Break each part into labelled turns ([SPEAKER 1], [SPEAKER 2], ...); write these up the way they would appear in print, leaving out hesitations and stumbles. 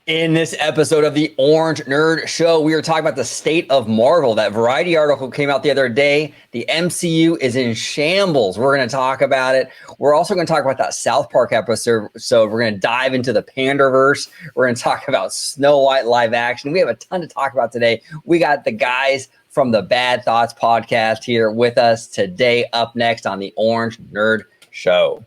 [SPEAKER 1] In this episode of the Orange Nerd Show, we are talking about the state of Marvel. That Variety article came out the other day. The MCU is in shambles. We're going to talk about it. We're also going to talk about that South Park episode. So we're going to dive into the PanderVerse. We're going to talk about Snow White live action. We have a ton to talk about today. We got the guys from the Bad Thoughts podcast here with us today, up next on the Orange Nerd Show.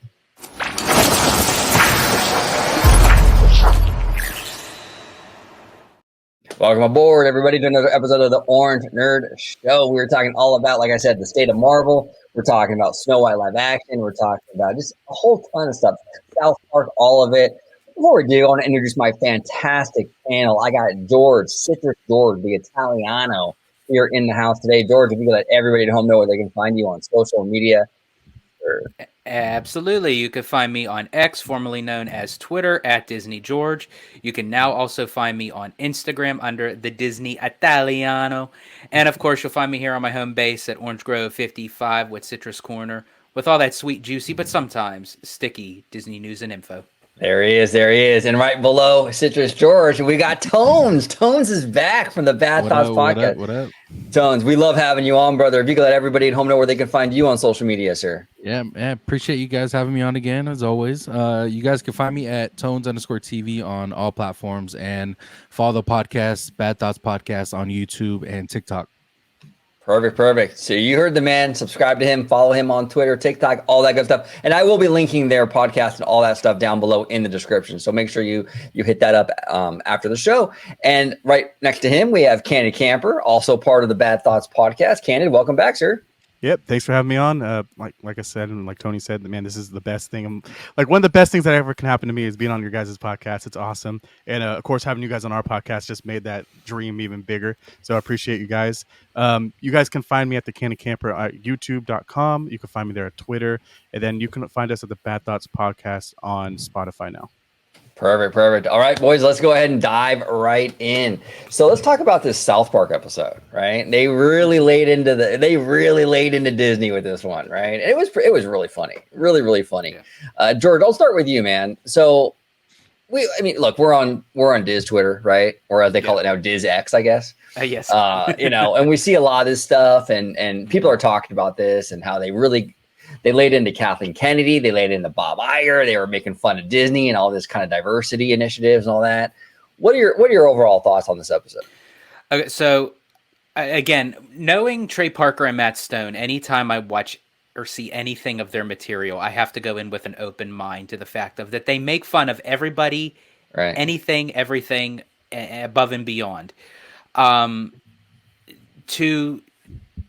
[SPEAKER 1] Welcome aboard, everybody, to another episode of the Orange Nerd Show. We're talking all about, like I said, the state of Marvel. We're talking about Snow White live action. We're talking about just a whole ton of stuff. South Park, all of it. Before we do, I want to introduce my fantastic panel. I got George, Citrus George, the Italiano, here in the house today. George, if you could let everybody at home know where they can find you on social media. Sure.
[SPEAKER 2] Absolutely. You can find me on X, formerly known as Twitter, at Disney George. You can now also find me on Instagram under the Disney Italiano. And of course, you'll find me here on my home base at Orange Grove 55 with Citrus Corner, with all that sweet, juicy, but sometimes sticky Disney news and info.
[SPEAKER 1] There he is. There he is. And right below Citrus George, we got Tonez. Tonez is back from the Bad Thoughts podcast.
[SPEAKER 3] What up?
[SPEAKER 1] Tonez, we love having you on, brother. If you could let everybody at home know where they can find you on social media, sir.
[SPEAKER 3] Yeah, appreciate you guys having me on again, as always. You guys can find me at Tonez_TV on all platforms and follow the podcast, Bad Thoughts Podcast, on YouTube and TikTok.
[SPEAKER 1] Perfect. So you heard the man. Subscribe to him. Follow him on Twitter, TikTok, all that good stuff. And I will be linking their podcast and all that stuff down below in the description. So make sure you hit that up after the show. And right next to him, we have Candid Camper, also part of the Bad Thoughts podcast. Candid, welcome back, sir.
[SPEAKER 4] Yep, thanks for having me on. Like I said, and like Tony said, man, this is the best thing. Like one of the best things that ever can happen to me is being on your guys' podcast. It's awesome, and of course, having you guys on our podcast just made that dream even bigger. So I appreciate you guys. You guys can find me at the Candid Camper at YouTube.com. You can find me there at Twitter, and then you can find us at the Bad Thoughts podcast on Spotify now.
[SPEAKER 1] Perfect. All right, boys, let's go ahead and dive right in. So let's talk about this South Park episode, right? They really laid into Disney with this one, right? And it was really funny, really funny. Yeah. George, I'll start with you, man. So look, we're on Diz Twitter, right? Or as they call it now, Diz X, I guess.
[SPEAKER 2] Yes.
[SPEAKER 1] And we see a lot of this stuff, and people are talking about this and how they laid into Kathleen Kennedy. They laid into Bob Iger. They were making fun of Disney and all this kind of diversity initiatives and all that. What are your overall thoughts on this episode?
[SPEAKER 2] Okay, so again, knowing Trey Parker and Matt Stone, anytime I watch or see anything of their material, I have to go in with an open mind to the fact of that they make fun of everybody,
[SPEAKER 1] right?
[SPEAKER 2] Anything, everything, above and beyond. To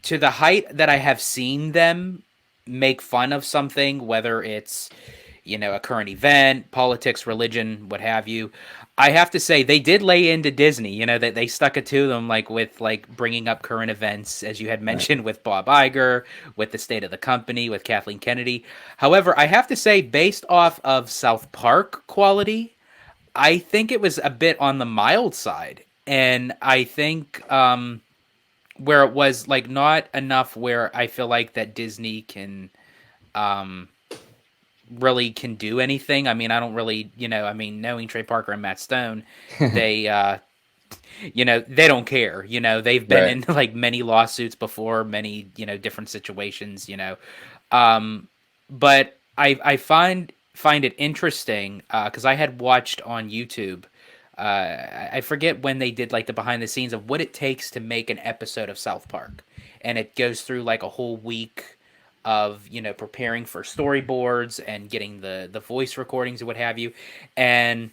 [SPEAKER 2] the height that I have seen them make fun of something, whether it's, a current event, politics, religion, what have you, I have to say they did lay into Disney, that they stuck it to them, with bringing up current events, as you had mentioned, with Bob Iger, with the state of the company, with Kathleen Kennedy. However, I have to say, based off of South Park quality, I think it was a bit on the mild side. And I think where it was not enough where I feel like that Disney can really can do anything. I mean, I don't really, knowing Trey Parker and Matt Stone, they they don't care. They've been in many lawsuits before, many different situations. But I find it interesting because I had watched on YouTube. I forget when they did the behind the scenes of what it takes to make an episode of South Park, and it goes through a whole week of preparing for storyboards and getting the voice recordings and what have you. And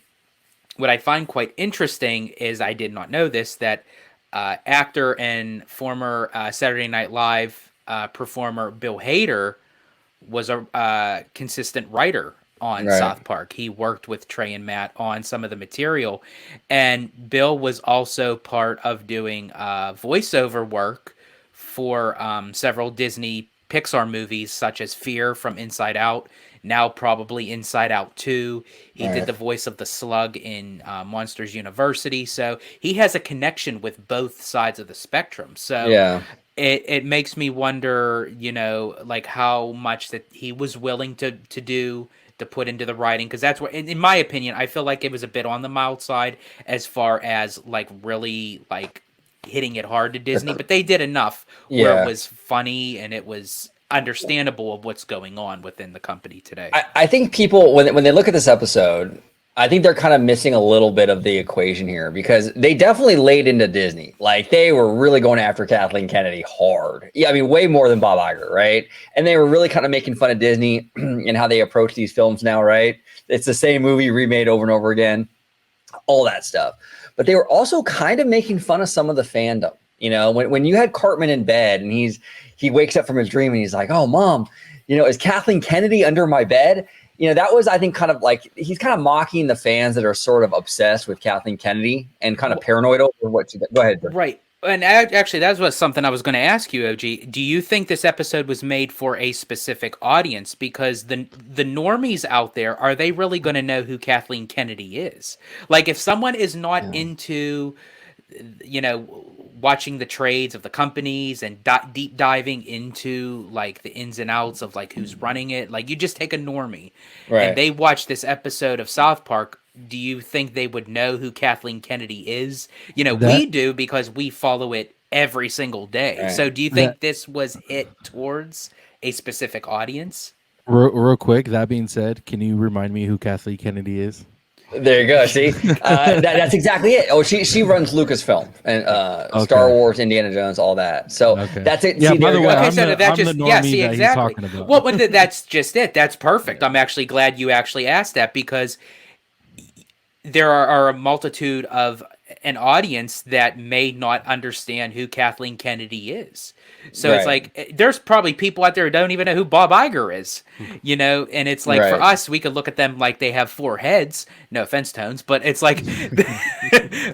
[SPEAKER 2] what I find quite interesting is, I did not know this, that actor and former Saturday Night Live performer Bill Hader was a consistent writer on South Park. He worked with Trey and Matt on some of the material, and Bill was also part of doing voiceover work for several Disney Pixar movies, such as Fear from Inside Out, now probably Inside Out 2. He did the voice of the Slug in Monsters University, so he has a connection with both sides of the spectrum. So it makes me wonder, how much that he was willing to do to put into the writing, because that's what, in my opinion, I feel like it was a bit on the mild side as far as like really like hitting it hard to Disney, but they did enough where it was funny and it was understandable of what's going on within the company today.
[SPEAKER 1] I think people, when they look at this episode, I think they're kind of missing a little bit of the equation here, because they definitely laid into Disney. Like, they were really going after Kathleen Kennedy hard. Yeah, I mean, way more than Bob Iger, right? And they were really kind of making fun of Disney and how they approach these films now, right? It's the same movie remade over and over again, all that stuff. But they were also kind of making fun of some of the fandom. You know, when you had Cartman in bed and he wakes up from his dream and he's like, "Oh, Mom, you know, is Kathleen Kennedy under my bed?" You know, that was, I think, kind of like, he's kind of mocking the fans that are sort of obsessed with Kathleen Kennedy and kind of paranoid over what she did. Go ahead, George.
[SPEAKER 2] Right. And actually, that was something I was going to ask you, OG. Do you think this episode was made for a specific audience? Because the normies out there, are they really going to know who Kathleen Kennedy is? Like, if someone is not into, you know, watching the trades of the companies and deep diving into like the ins and outs of like who's running it, like, you just take a normie and they watch this episode of South Park, do you think they would know who Kathleen Kennedy is? You know, we do, because we follow it every single day. So do you think this was hit towards a specific audience?
[SPEAKER 3] Real quick, that being said, can you remind me who Kathleen Kennedy is?
[SPEAKER 1] There you go. See, that's exactly it. Oh, she runs Lucasfilm and Star Wars, Indiana Jones, all that. So that's it.
[SPEAKER 3] Yeah,
[SPEAKER 1] see,
[SPEAKER 3] by the way,
[SPEAKER 2] exactly. Well, that's just it. That's perfect. I'm actually glad you actually asked that, because there are a multitude of an audience that may not understand who Kathleen Kennedy is. So it's like, there's probably people out there who don't even know who Bob Iger is, you know? And it's like, for us, we could look at them like they have 4 heads. No offense, Tones, but it's like,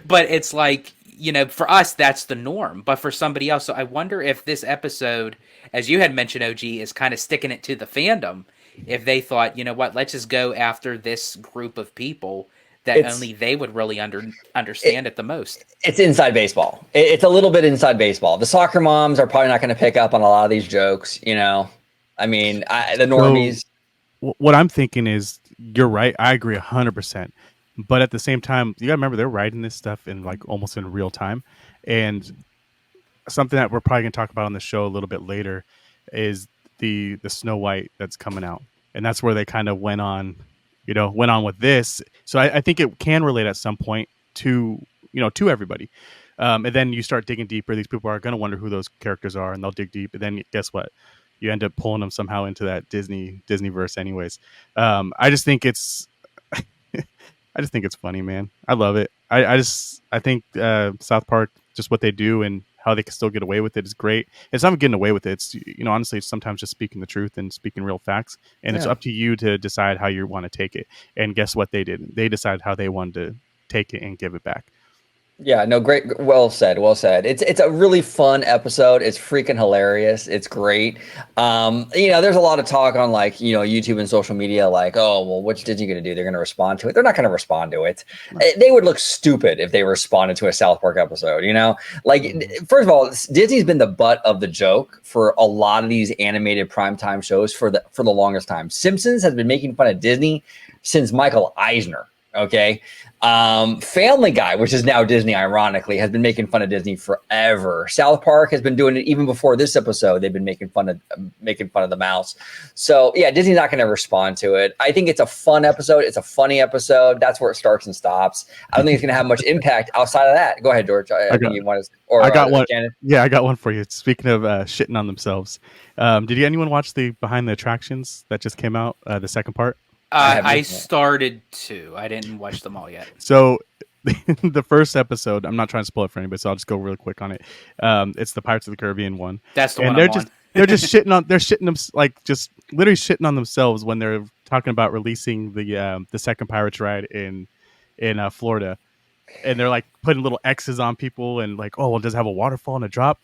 [SPEAKER 2] but it's like, you know, for us, that's the norm. But for somebody else, so I wonder if this episode, as you had mentioned, OG, is kind of sticking it to the fandom. If they thought, you know what, let's just go after this group of people that only they would really understand it the most.
[SPEAKER 1] It's inside baseball. It's a little bit inside baseball. The soccer moms are probably not going to pick up on a lot of these jokes, you know? I mean, the normies.
[SPEAKER 4] So, what I'm thinking is, you're right. I agree 100%. But at the same time, you got to remember, they're writing this stuff in like almost in real time. And something that we're probably going to talk about on the show a little bit later is the Snow White that's coming out. And that's where they kind of went on with this. So I think it can relate at some point to everybody. And then you start digging deeper. These people are going to wonder who those characters are, and they'll dig deep. And then guess what? You end up pulling them somehow into that Disney verse anyways. I just think it's funny, man. I love it. I think South Park, just what they do and how they can still get away with it, is great. It's not getting away with it. It's, honestly, it's sometimes just speaking the truth and speaking real facts. And it's up to you to decide how you want to take it. And guess what they did? They decided how they wanted to take it and give it back.
[SPEAKER 1] Yeah, no, great. Well said. Well said. It's a really fun episode. It's freaking hilarious. It's great. There's a lot of talk on like, YouTube and social media, like, oh, well, what's Disney going to do? They're going to respond to it. They're not going to respond to it. They would look stupid if they responded to a South Park episode, Like, first of all, Disney's been the butt of the joke for a lot of these animated primetime shows for the longest time. Simpsons has been making fun of Disney since Michael Eisner. Okay. Family Guy, which is now Disney, ironically, has been making fun of Disney forever. South Park has been doing it even before this episode. They've been making fun of the mouse. So yeah, Disney's not going to respond to it. I think it's a fun episode. It's a funny episode. That's where it starts and stops. I don't think it's going to have much impact outside of that. Go ahead, George. I think you want to. Or
[SPEAKER 4] I got one.
[SPEAKER 1] Candid?
[SPEAKER 4] Yeah, I got one for you. Speaking of shitting on themselves, did anyone watch the Behind the Attractions that just came out? The second part.
[SPEAKER 2] I started to. I didn't watch them all yet.
[SPEAKER 4] So the first episode, I'm not trying to spoil it for anybody, so I'll just go real quick on it. It's the Pirates of the Caribbean one.
[SPEAKER 2] That's the
[SPEAKER 4] one.
[SPEAKER 2] And
[SPEAKER 4] they're just shitting on. They're shitting them, like, just literally shitting on themselves when they're talking about releasing the second Pirates ride in Florida, and they're like putting little X's on people and like, oh, well, does it have a waterfall and a drop?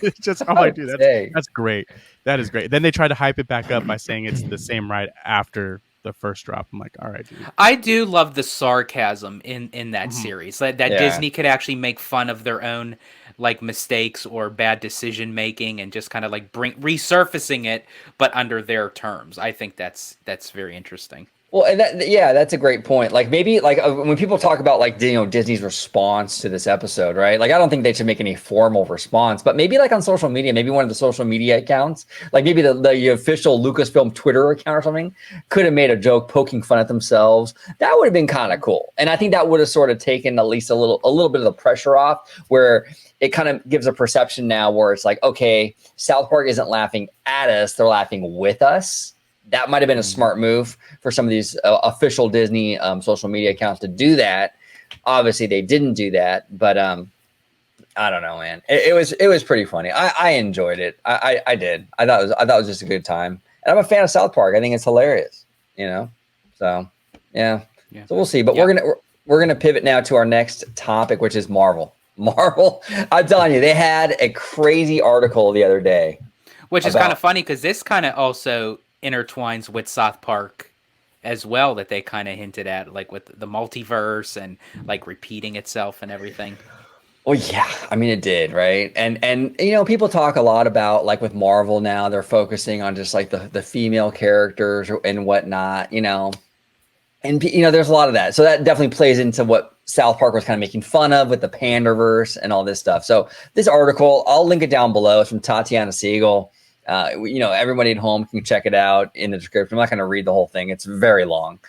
[SPEAKER 4] It's just, I'm like, dude, that's great. That is great. Then they try to hype it back up by saying it's the same ride after the first drop. I'm like, all right, dude.
[SPEAKER 2] I do love the sarcasm in that series. That Disney could actually make fun of their own like mistakes or bad decision making, and just kind of like resurfacing it, but under their terms. I think that's very interesting.
[SPEAKER 1] Well, and that's a great point. Like maybe like when people talk about like Disney's response to this episode, right? Like I don't think they should make any formal response, but maybe like on social media, maybe one of the social media accounts, like maybe the official Lucasfilm Twitter account or something, could have made a joke poking fun at themselves. That would have been kind of cool, and I think that would have sort of taken at least a little bit of the pressure off, where it kind of gives a perception now where it's like, okay, South Park isn't laughing at us; they're laughing with us. That might have been a smart move for some of these official Disney social media accounts to do that. Obviously, they didn't do that, but I don't know, man. It was pretty funny. I enjoyed it. I did. I thought it was just a good time. And I'm a fan of South Park. I think it's hilarious. So yeah. So we'll see. But we're gonna pivot now to our next topic, which is Marvel. Marvel. I'm telling you, they had a crazy article the other day,
[SPEAKER 2] which is kind of funny because this kind of also intertwines with South Park as well, that they kind of hinted at, like with the multiverse and like repeating itself and everything.
[SPEAKER 1] Well, yeah, I mean it did, right? And people talk a lot about like with Marvel now, they're focusing on just like the female characters and whatnot, and there's a lot of that. So that definitely plays into what South Park was kind of making fun of with the PanderVerse and all this stuff. So this article, I'll link it down below. It's from Tatiana Siegel. Everybody at home can check it out in the description. I'm not going to read the whole thing. It's very long.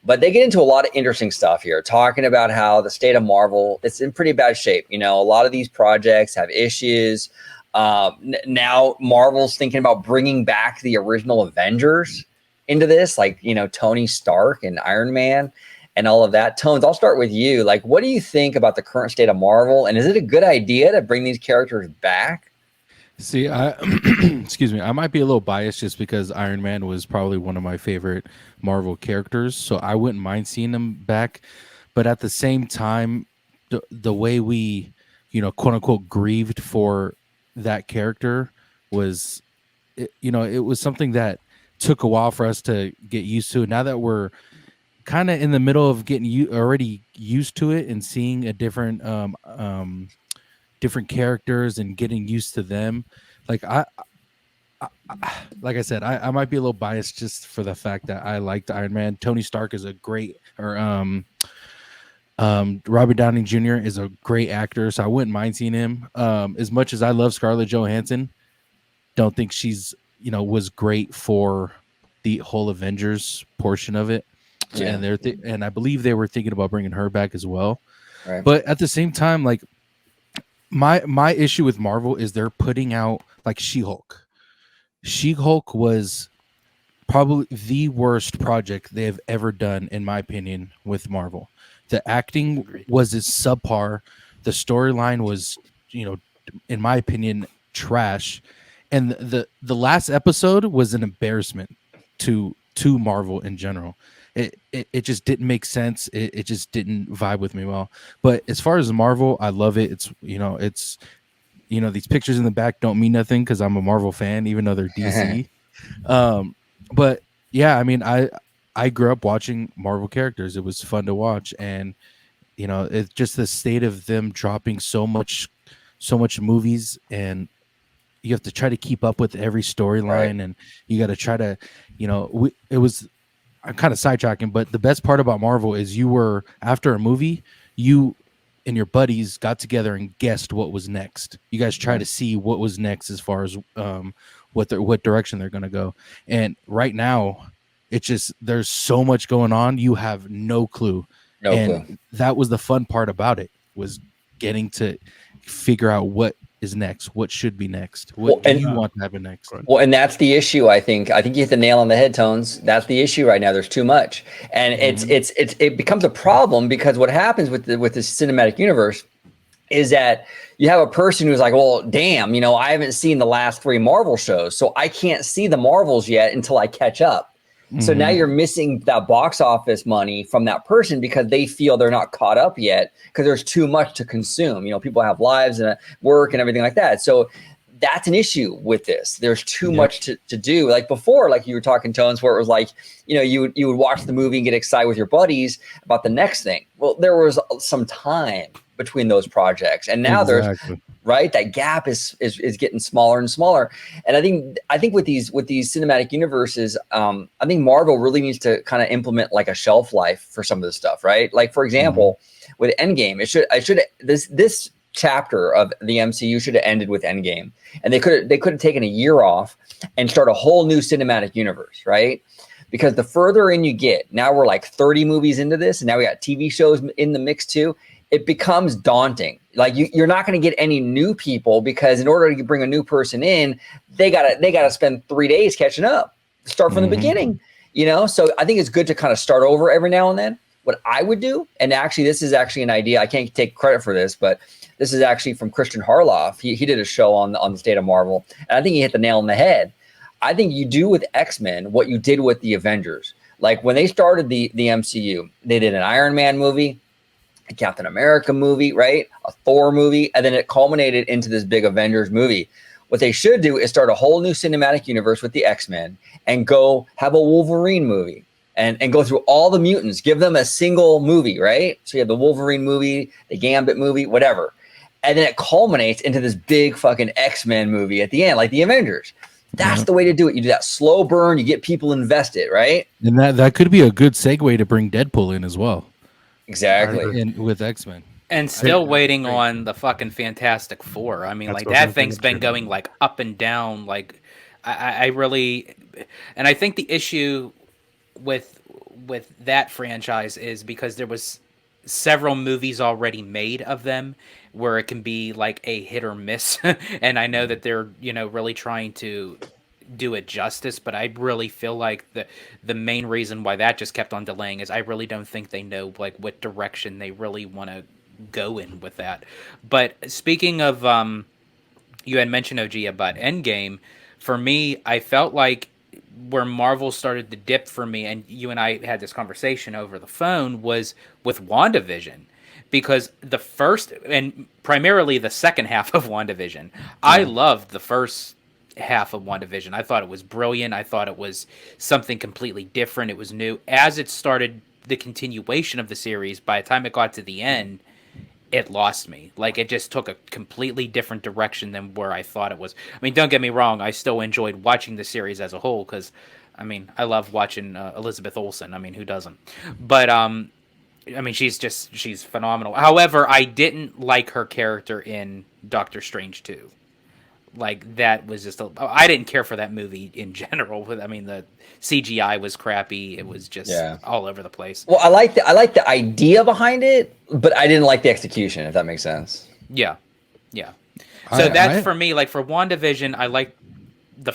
[SPEAKER 1] But they get into a lot of interesting stuff here, talking about how the state of Marvel, it's in pretty bad shape. A lot of these projects have issues. Now Marvel's thinking about bringing back the original Avengers into this, like, Tony Stark and Iron Man and all of that. Tones, I'll start with you. Like, what do you think about the current state of Marvel? And is it a good idea to bring these characters back?
[SPEAKER 3] See, excuse me, I might be a little biased just because Iron Man was probably one of my favorite Marvel characters, so I wouldn't mind seeing him back. But at the same time, the way we, quote unquote, grieved for that character was, it was something that took a while for us to get used to. Now that we're kind of in the middle of getting already used to it and seeing a different different characters and getting used to them, like I said, I might be a little biased just for the fact that I liked Iron Man. Tony Stark is a great, Robert Downey Jr. is a great actor, so I wouldn't mind seeing him. As much as I love Scarlett Johansson, don't think she's was great for the whole Avengers portion of it. Yeah. And and I believe they were thinking about bringing her back as well. Right. But at the same time, like, my issue with Marvel is they're putting out like She-Hulk. She-Hulk was probably the worst project they have ever done, in my opinion, with Marvel. The acting was subpar. The storyline was, in my opinion, trash. And the last episode was an embarrassment to Marvel in general. It just didn't make sense. It just didn't vibe with me well. But as far as Marvel, I love it. It's these pictures in the back don't mean nothing because I'm a Marvel fan, even though they're DC. But yeah, I mean, I grew up watching Marvel characters. It was fun to watch, and it's just the state of them dropping so much movies, and you have to try to keep up with every storyline, right. And you got to try to, I'm kind of sidetracking, but the best part about Marvel is after a movie, you and your buddies got together and guessed what was next. You guys try to see what was next as far as what direction they're going to go. And right now, it's just there's so much going on. You have no clue. That was the fun part about it, was getting to figure out what is next, what should be next, what do you want to happen next.
[SPEAKER 1] Well, and that's the issue. I think you hit the nail on the head, Tones. That's the issue right now. There's too much, and it becomes a problem because what happens with this cinematic universe is that you have a person who's like, well, damn, I haven't seen the last 3 Marvel shows, so I can't see the Marvels yet until I catch up. So now you're missing that box office money from that person because they feel they're not caught up yet because there's too much to consume. People have lives and work and everything like that. So that's an issue with this. There's too much to do. Like before, like you were talking, Tones, where it was like, you would watch the movie and get excited with your buddies about the next thing. Well, there was some time between those projects. And now there's right, that gap is getting smaller and smaller. And I think with these cinematic universes, I think Marvel really needs to kind of implement like a shelf life for some of this stuff, right? Like for example, with Endgame, this chapter of the MCU should have ended with Endgame, and they could have taken a year off and start a whole new cinematic universe, right? Because the further in you get, now we're like 30 movies into this, and now we got TV shows in the mix too. It becomes daunting. Like you're not going to get any new people, because in order to bring a new person in, they gotta spend 3 days catching up, start from the beginning, you know? So I think it's good to kind of start over every now and then. What I would do, and actually this is actually an idea, I can't take credit for this, but this is actually from Christian Harloff. He did a show on the state of Marvel, and I think he hit the nail on the head. I think you do with X-Men what you did with the Avengers. Like when they started the MCU, they did an Iron Man movie, a Captain America movie, right? A Thor movie, and then it culminated into this big Avengers movie. What they should do is start a whole new cinematic universe with the X-Men and go have a Wolverine movie and go through all the mutants, give them a single movie, right? So you have the Wolverine movie, the Gambit movie, whatever. And then it culminates into this big fucking X-Men movie at the end, like the Avengers. That's the way to do it. You do that slow burn, you get people invested, right?
[SPEAKER 3] And that could be a good segue to bring Deadpool in as well.
[SPEAKER 1] Exactly.
[SPEAKER 3] And with X-Men.
[SPEAKER 2] And still waiting on the fucking Fantastic Four. I mean, like that thing's been going like up and down. Like I really, and I think the issue with that franchise is because there was several movies already made of them where it can be like a hit or miss. And I know that they're, really trying to do it justice, but I really feel like the main reason why that just kept on delaying is I really don't think they know like what direction they really want to go in with that. But speaking of you had mentioned, OG, about Endgame. For me, I felt like where Marvel started to dip for me, and you and I had this conversation over the phone, was with WandaVision. Because the first, and primarily the second half of WandaVision, I loved the first half of WandaVision. I thought it was brilliant. I thought it was something completely different. It was new. As it started the continuation of the series, by the time it got to the end, it lost me. Like, it just took a completely different direction than where I thought it was. I mean, don't get me wrong. I still enjoyed watching the series as a whole because, I mean, I love watching Elizabeth Olsen. I mean, who doesn't? But, I mean, she's phenomenal. However, I didn't like her character in Doctor Strange 2. Like, that was just I didn't care for that movie in general. I mean, the CGI was crappy. It was just all over the place.
[SPEAKER 1] Well, I like the idea behind it, but I didn't like the execution, if that makes sense.
[SPEAKER 2] Yeah. So that's for me. Like, for WandaVision, I liked the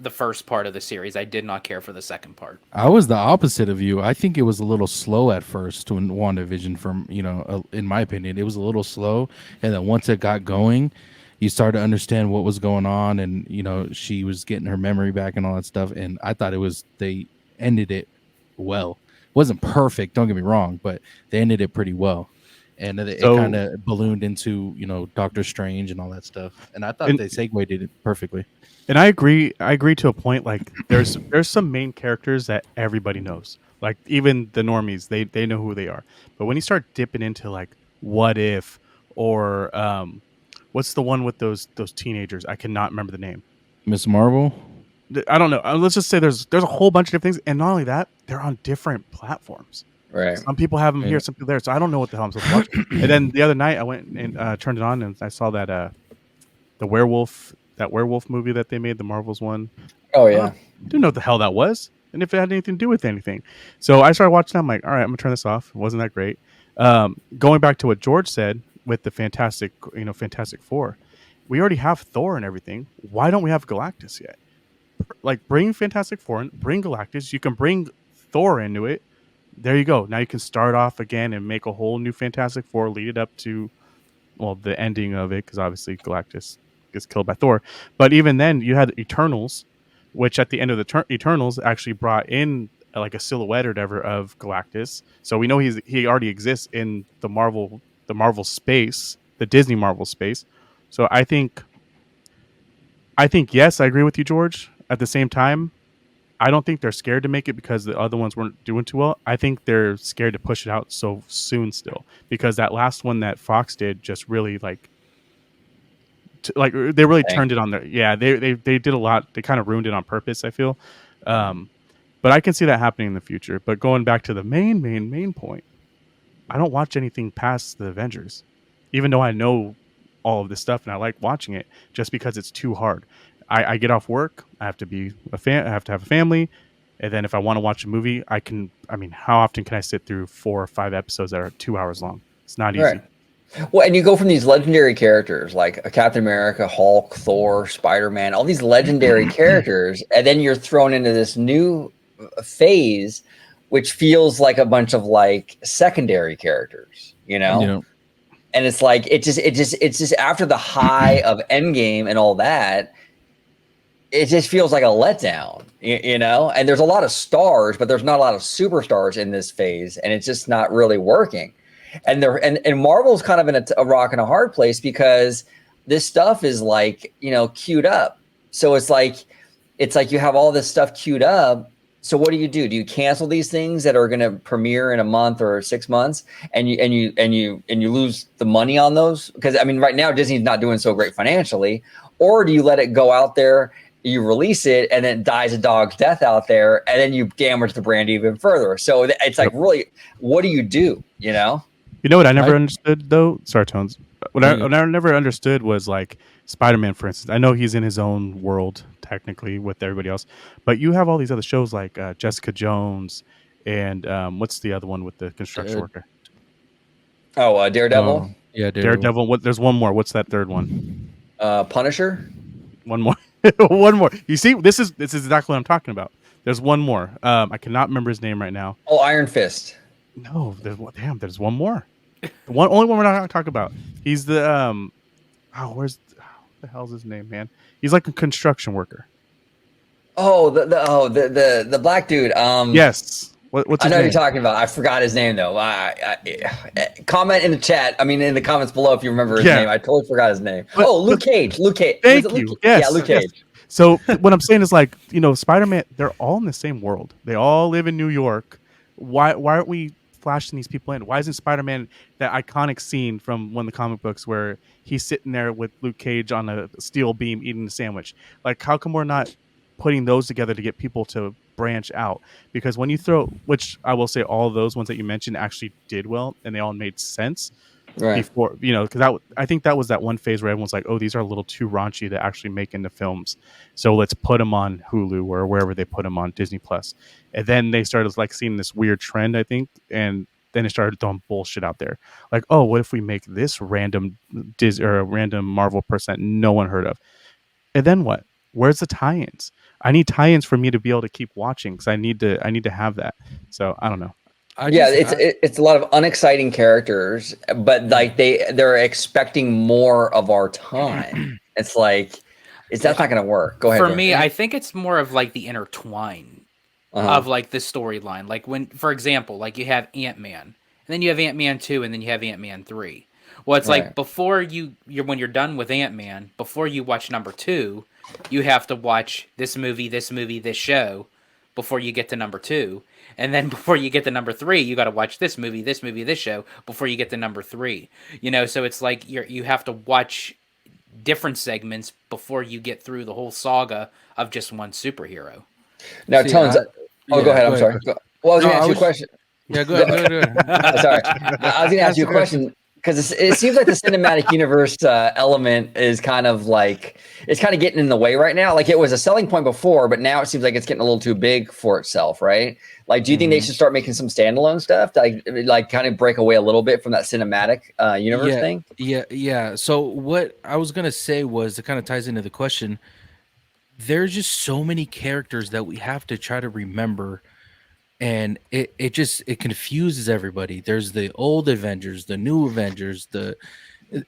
[SPEAKER 2] first part of the series. I did not care for the second part.
[SPEAKER 3] I was the opposite of you. I think it was a little slow at first when WandaVision, in my opinion, it was a little slow. And then once it got going, you start to understand what was going on, and she was getting her memory back and all that stuff. And I thought they ended it well. It wasn't perfect, don't get me wrong, but they ended it pretty well. And it kind of ballooned into Doctor Strange and all that stuff. And I thought they segued it perfectly.
[SPEAKER 4] And I agree to a point. Like there's some main characters that everybody knows. Like even the normies, they know who they are. But when you start dipping into like What If or what's the one with those teenagers? I cannot remember the name.
[SPEAKER 3] Miss Marvel?
[SPEAKER 4] I don't know. Let's just say there's a whole bunch of different things, and not only that, they're on different platforms.
[SPEAKER 1] Right.
[SPEAKER 4] Some people have them here, some people there. So I don't know what the hell I'm supposed to watch. And then the other night, I went and turned it on, and I saw that that werewolf movie that they made, the Marvels one.
[SPEAKER 1] Oh yeah.
[SPEAKER 4] Didn't know what the hell that was, and if it had anything to do with anything. So I started watching. I'm like, all right, I'm gonna turn this off. It wasn't that great. Going back to what George said with the Fantastic Four, we already have Thor and everything. Why don't we have Galactus yet? Like, bring Fantastic Four in, bring Galactus. You can bring Thor into it. There you go. Now you can start off again and make a whole new Fantastic Four, lead it up to, well, the ending of it, because obviously Galactus gets killed by Thor. But even then, you had Eternals, which at the end of the Eternals actually brought in like a silhouette or whatever of Galactus. So we know he already exists in the Marvel space, the Disney Marvel space. So I think yes, I agree with you, George. At the same time, I don't think they're scared to make it because the other ones weren't doing too well. I think they're scared to push it out so soon still, because that last one that Fox did just really like they really turned it on their they did a lot. They kind of ruined it on purpose, I feel. But I can see that happening in the future. But going back to the main point, I don't watch anything past the Avengers, even though I know all of this stuff and I like watching it, just because it's too hard. I get off work, I have to be I have to have a family, and then if I want to watch a movie, I can. I mean, how often can I sit through 4 or 5 episodes that are 2 hours long? It's not easy.
[SPEAKER 1] Right. Well, and you go from these legendary characters like a Captain America, Hulk, Thor, Spider-Man, all these legendary characters, and then you're thrown into this new phase, which feels like a bunch of like secondary characters, you know?
[SPEAKER 3] Yeah.
[SPEAKER 1] And it's like it's just after the high of Endgame and all that, it just feels like a letdown, you know? And there's a lot of stars, but there's not a lot of superstars in this phase, and it's just not really working. And Marvel's kind of in a rock and a hard place because this stuff is like, you know, queued up. So it's like you have all this stuff queued up. So what do? Do you cancel these things that are going to premiere in a month or 6 months, and you lose the money on those? Because I mean, right now Disney's not doing so great financially. Or do you let it go out there, you release it, and then it dies a dog's death out there, and then you damage the brand even further? So it's like, really, what do? You know?
[SPEAKER 4] You know what I never understood though? Sorry, Tones. What I never understood was like Spider-Man, for instance. I know he's in his own world technically with everybody else, but you have all these other shows like Jessica Jones and what's the other one with the construction worker?
[SPEAKER 1] Oh, Daredevil.
[SPEAKER 3] Yeah,
[SPEAKER 4] Daredevil. What? There's one more. What's that third one?
[SPEAKER 1] Punisher.
[SPEAKER 4] One more. One more. You see, this is exactly what I'm talking about. There's one more. I cannot remember his name right now.
[SPEAKER 1] Oh, Iron Fist.
[SPEAKER 4] No, there's one more. Only one we're not going to talk about. He's the what the hell's his name, man? He's like a construction worker.
[SPEAKER 1] Oh, the black dude.
[SPEAKER 4] Yes. What's
[SPEAKER 1] I
[SPEAKER 4] his
[SPEAKER 1] know
[SPEAKER 4] name?
[SPEAKER 1] you're talking about. I forgot his name though. Comment in the chat. I mean, in the comments below if you remember his name. I totally forgot his name. Luke Cage. Luke Cage.
[SPEAKER 4] Thank you. Yes.
[SPEAKER 1] Yeah, Luke Cage.
[SPEAKER 4] Yes. So what I'm saying is, like, you know, Spider-Man, they're all in the same world. They all live in New York. Why aren't we flashing these people in? Why isn't Spider-Man that iconic scene from one of the comic books where he's sitting there with Luke Cage on a steel beam eating a sandwich? Like, how come we're not putting those together to get people to branch out? Because when you throw, which I will say, all of those ones that you mentioned actually did well and they all made sense. Right. Before, you know, because I think that was that one phase where everyone's like, oh, these are a little too raunchy to actually make into films, so let's put them on Hulu or wherever they put them on Disney Plus. And then they started like seeing this weird trend, I think, and then it started throwing bullshit out there, like, oh, what if we make this random Disney or a random Marvel person that no one heard of? And then what? Where's the tie-ins? I need tie-ins for me to be able to keep watching, because I need to have that. So I don't know.
[SPEAKER 1] It's a lot of unexciting characters, but like they're expecting more of our time. It's like, that's not going to work. Go ahead.
[SPEAKER 2] For me, I think it's more of like the intertwine of like the storyline. Like when, for example, like you have Ant-Man, and then you have Ant-Man 2, and then you have Ant-Man 3. Well, it's like before when you're done with Ant-Man, before you watch number 2, you have to watch this movie, this show before you get to number 2. And then before you get to number 3, you got to watch this movie, this show before you get to number 3. You know, so it's like you have to watch different segments before you get through the whole saga of just one superhero.
[SPEAKER 1] Now, Tones. Go ahead. I'm sorry. Well, I was going to ask you a question.
[SPEAKER 3] Yeah, go ahead.
[SPEAKER 1] Sorry. I was going to ask you a question, because it seems like the cinematic universe element is kind of like, it's kind of getting in the way right now. Like, it was a selling point before, but now it seems like it's getting a little too big for itself, right? Like, do you think they should start making some standalone stuff to like kind of break away a little bit from that cinematic universe thing?
[SPEAKER 3] Yeah. So what I was gonna say was, it kind of ties into the question. There's just so many characters that we have to try to remember, and it confuses everybody. There's the old Avengers, the new Avengers,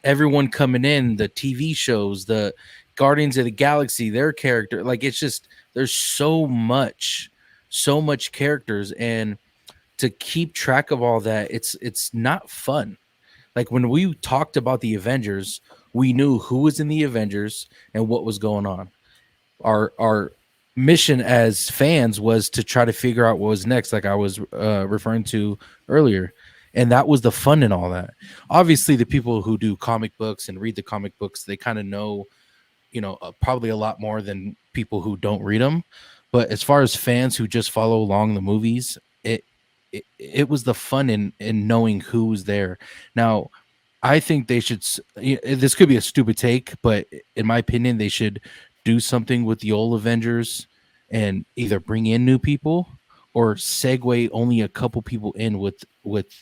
[SPEAKER 3] everyone coming in, the TV shows, the Guardians of the Galaxy, their character. Like, it's just, there's so much characters, and to keep track of all that, it's not fun. Like, when we talked about the Avengers, we knew who was in the Avengers and what was going on. Our mission as fans was to try to figure out what was next, like I was referring to earlier. And that was the fun in all that. Obviously, the people who do comic books and read the comic books, they kind of know, probably a lot more than people who don't read them. But as far as fans who just follow along the movies, it was the fun in knowing who was there. Now, I think they should. This could be a stupid take, but in my opinion, they should do something with the old Avengers and either bring in new people or segue only a couple people in with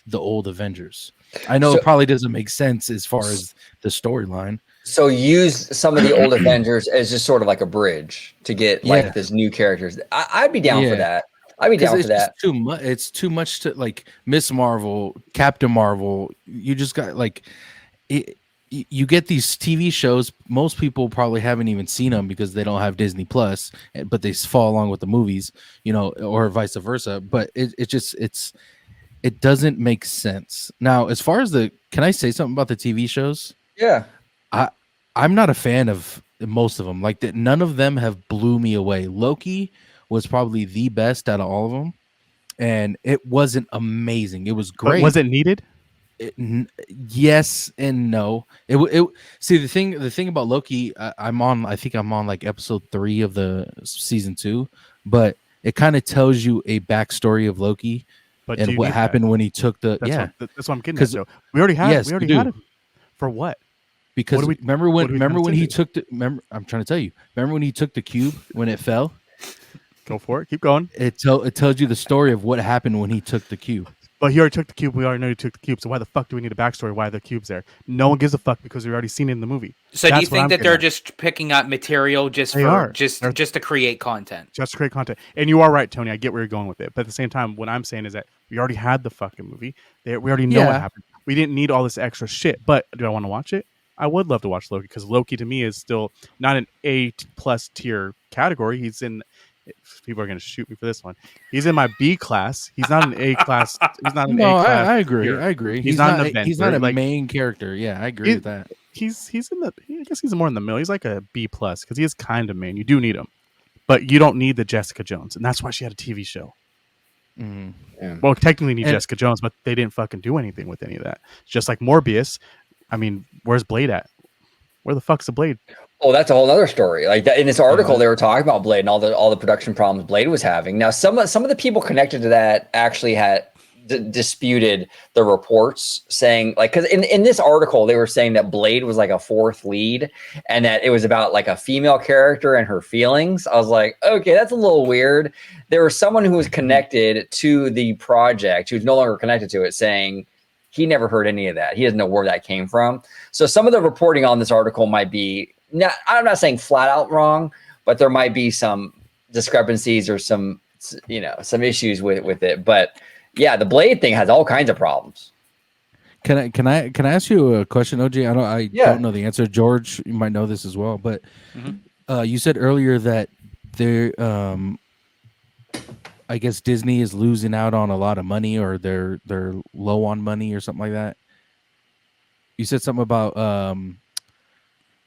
[SPEAKER 3] the old Avengers. I know it probably doesn't make sense as far as the storyline.
[SPEAKER 1] So use some of the old Avengers as just sort of like a bridge to get like this new characters. I'd be down for that. I'd be down for that.
[SPEAKER 3] Too much. It's too much to like Miss Marvel, Captain Marvel. You just got like it. You get these TV shows. Most people probably haven't even seen them because they don't have Disney Plus, but they follow along with the movies, or vice versa. But it doesn't make sense. Now, as far as can I say something about the TV shows?
[SPEAKER 1] Yeah,
[SPEAKER 3] I'm not a fan of most of them. Like none of them have blew me away. Loki was probably the best out of all of them, and it wasn't amazing. It was great.
[SPEAKER 4] But was it needed?
[SPEAKER 3] Yes and no. See the thing about Loki. I think I'm on like episode 3 of the season 2, but it kind of tells you a backstory of Loki and what happened when he took the.
[SPEAKER 4] That's what I'm getting at. So we already had it. For what?
[SPEAKER 3] Because remember when he took the. I'm trying to tell you. Remember when he took the cube when it fell?
[SPEAKER 4] Go for it. Keep going.
[SPEAKER 3] It tells you the story of what happened when he took the cube.
[SPEAKER 4] But he already took the cube. We already know he took the cube. So why the fuck do we need a backstory? Why are the cubes there? No one gives a fuck because we've already seen it in the movie.
[SPEAKER 2] So do you think that they're just picking up material just to create content?
[SPEAKER 4] Just to create content. And you are right, Tony. I get where you're going with it. But at the same time, what I'm saying is that we already had the fucking movie. We already know what happened. We didn't need all this extra shit. But do I want to watch it? I would love to watch Loki because Loki to me is still not an A+ tier category. He's in. People are going to shoot me for this one. He's in my B class. He's not an A class. He's not an A class.
[SPEAKER 3] I agree.
[SPEAKER 4] Here.
[SPEAKER 3] I agree.
[SPEAKER 4] He's not an Avenger.
[SPEAKER 3] He's not a main character. Yeah, I agree with that.
[SPEAKER 4] He's in the. I guess he's more in the middle. He's like a B+ because he is kind of main. You do need him, but you don't need the Jessica Jones, and that's why she had a TV show.
[SPEAKER 3] Mm-hmm. Yeah.
[SPEAKER 4] Well, technically, need Jessica Jones, but they didn't fucking do anything with any of that. Just like Morbius. I mean, where's Blade at? Where the fuck's the Blade?
[SPEAKER 1] Oh, that's a whole other story. Like that in this article, they were talking about Blade and all the production problems Blade was having. Now, some of the people connected to that actually had disputed the reports, saying like because in this article they were saying that Blade was like a 4th lead and that it was about like a female character and her feelings. I was like, okay, that's a little weird. There was someone who was connected to the project who's no longer connected to it, saying he never heard any of that. He doesn't know where that came from. So some of the reporting on this article might be. Now, I'm not saying flat out wrong, but there might be some discrepancies or some issues with it. But yeah, the Blade thing has all kinds of problems.
[SPEAKER 3] Can I ask you a question, OG? I don't know the answer. George, you might know this as well, but you said earlier that there, I guess Disney is losing out on a lot of money, or they're low on money, or something like that. You said something about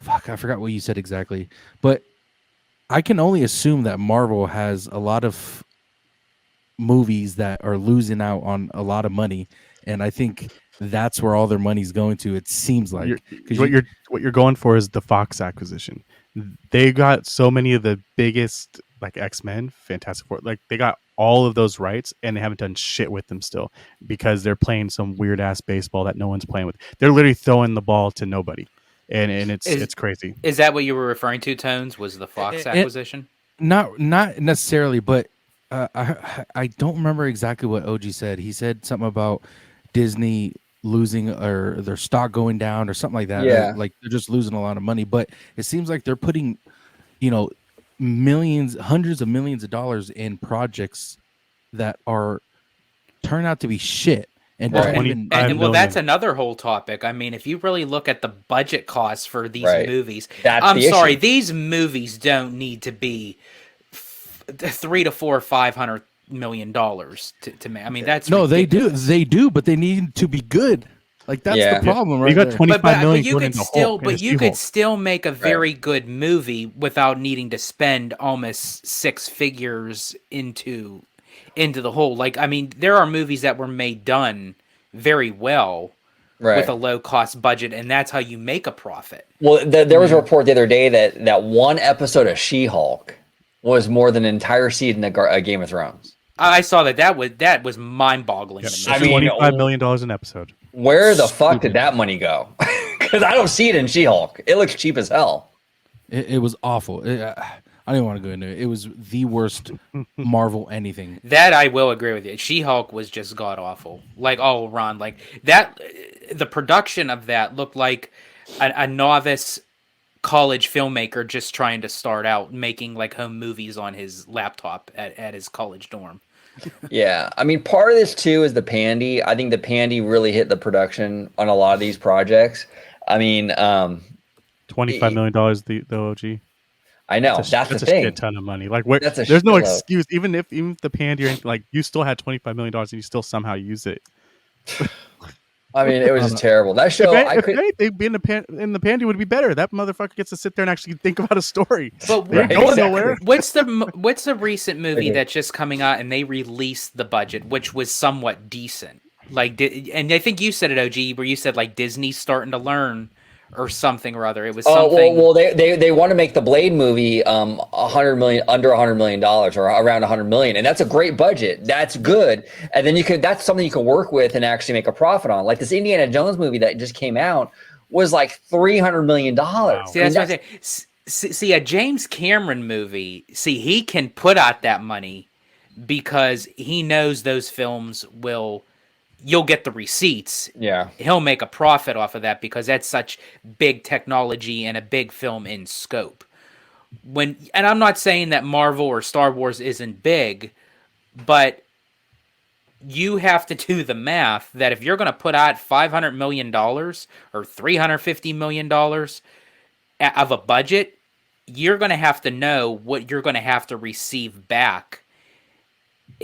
[SPEAKER 3] fuck, I forgot what you said exactly, but I can only assume that Marvel has a lot of movies that are losing out on a lot of money, and I think that's where all their money's going to. It seems like
[SPEAKER 4] what you're going for is the Fox acquisition. They got so many of the biggest, like X-Men, Fantastic Four, like they got all of those rights, and they haven't done shit with them still because they're playing some weird ass baseball that no one's playing with. They're literally throwing the ball to nobody. And it's crazy.
[SPEAKER 2] Is that what you were referring to, Tones? Was the Fox acquisition?
[SPEAKER 3] Not necessarily, but I don't remember exactly what OG said. He said something about Disney losing or their stock going down or something like that.
[SPEAKER 1] Yeah,
[SPEAKER 3] like they're just losing a lot of money. But it seems like they're putting, millions, hundreds of millions of dollars in projects that turn out to be shit. And
[SPEAKER 2] that's another whole topic. I mean, if you really look at the budget costs for these movies, these movies don't need to be $300 to $400 $500 million to me. I mean, that's ridiculous.
[SPEAKER 3] They do, but they need to be good. Like that's
[SPEAKER 1] Yeah.
[SPEAKER 3] the problem,
[SPEAKER 4] You
[SPEAKER 3] right?
[SPEAKER 4] got
[SPEAKER 3] there.
[SPEAKER 4] 25 million
[SPEAKER 2] you
[SPEAKER 4] going
[SPEAKER 2] could
[SPEAKER 4] into
[SPEAKER 2] still,
[SPEAKER 4] Hulk and
[SPEAKER 2] but
[SPEAKER 4] a
[SPEAKER 2] you could
[SPEAKER 4] She-Hulk.
[SPEAKER 2] still make a very good movie without needing to spend almost six figures into the whole. Like, I mean, there are movies that were done very well with
[SPEAKER 1] Right.
[SPEAKER 2] a low cost budget, and that's how you make a profit.
[SPEAKER 1] Well, there was a
[SPEAKER 3] Yeah.
[SPEAKER 1] report the other day that one episode of She-Hulk was more than an entire season of Game of Thrones.
[SPEAKER 2] I saw that was mind boggling
[SPEAKER 4] Yep.
[SPEAKER 2] to me.
[SPEAKER 1] I mean,
[SPEAKER 4] $25 million an episode.
[SPEAKER 1] Where the fuck did
[SPEAKER 3] Stupid.
[SPEAKER 1] that money go? Because I don't see it in She-Hulk. It looks cheap as hell.
[SPEAKER 3] It was awful. I didn't want to go into it. It was the worst Marvel anything.
[SPEAKER 2] That I will agree with you. She-Hulk was just god awful. Like all around. Like that, the production of that looked like a novice college filmmaker just trying to start out making like home movies on his laptop at his college dorm.
[SPEAKER 1] Yeah, I mean, part of this too is the Pandy. I think the Pandy really hit the production on a lot of these projects. I mean,
[SPEAKER 4] $25 million the OG.
[SPEAKER 1] I know that's the
[SPEAKER 4] a
[SPEAKER 1] thing.
[SPEAKER 4] shit ton of money. Like, where,
[SPEAKER 1] That's a
[SPEAKER 4] there's no
[SPEAKER 1] shitload.
[SPEAKER 4] excuse. Even if the Pandy, or anything, like, you still had $25 million and you still somehow use it.
[SPEAKER 1] I mean, it was just terrible. That show,
[SPEAKER 4] If anything, being in the Pandy would be better. That motherfucker gets to sit there and actually think about a story.
[SPEAKER 2] But
[SPEAKER 4] They ain't going nowhere.
[SPEAKER 2] What's the recent movie that's just coming out and they released the budget, which was somewhat decent? Like, and I think you said it, OG, where you said like Disney's starting to learn or something or other. It was something.
[SPEAKER 1] well, they want to make the Blade movie $100 million, under $100 million, or around $100 million, and that's a great budget. That's good, and then that's something you can work with and actually make a profit on. Like this Indiana Jones movie that just came out was like $300 million.
[SPEAKER 4] Wow.
[SPEAKER 2] See, that's what I'm saying. See, a James Cameron movie. See, he can put out that money because he knows those films will. You'll get the receipts.
[SPEAKER 1] Yeah.
[SPEAKER 2] He'll make a profit off of that because that's such big technology and a big film in scope. And I'm not saying that Marvel or Star Wars isn't big, but you have to do the math that if you're going to put out $500 million or $350 million of a budget, you're going to have to know what you're going to have to receive back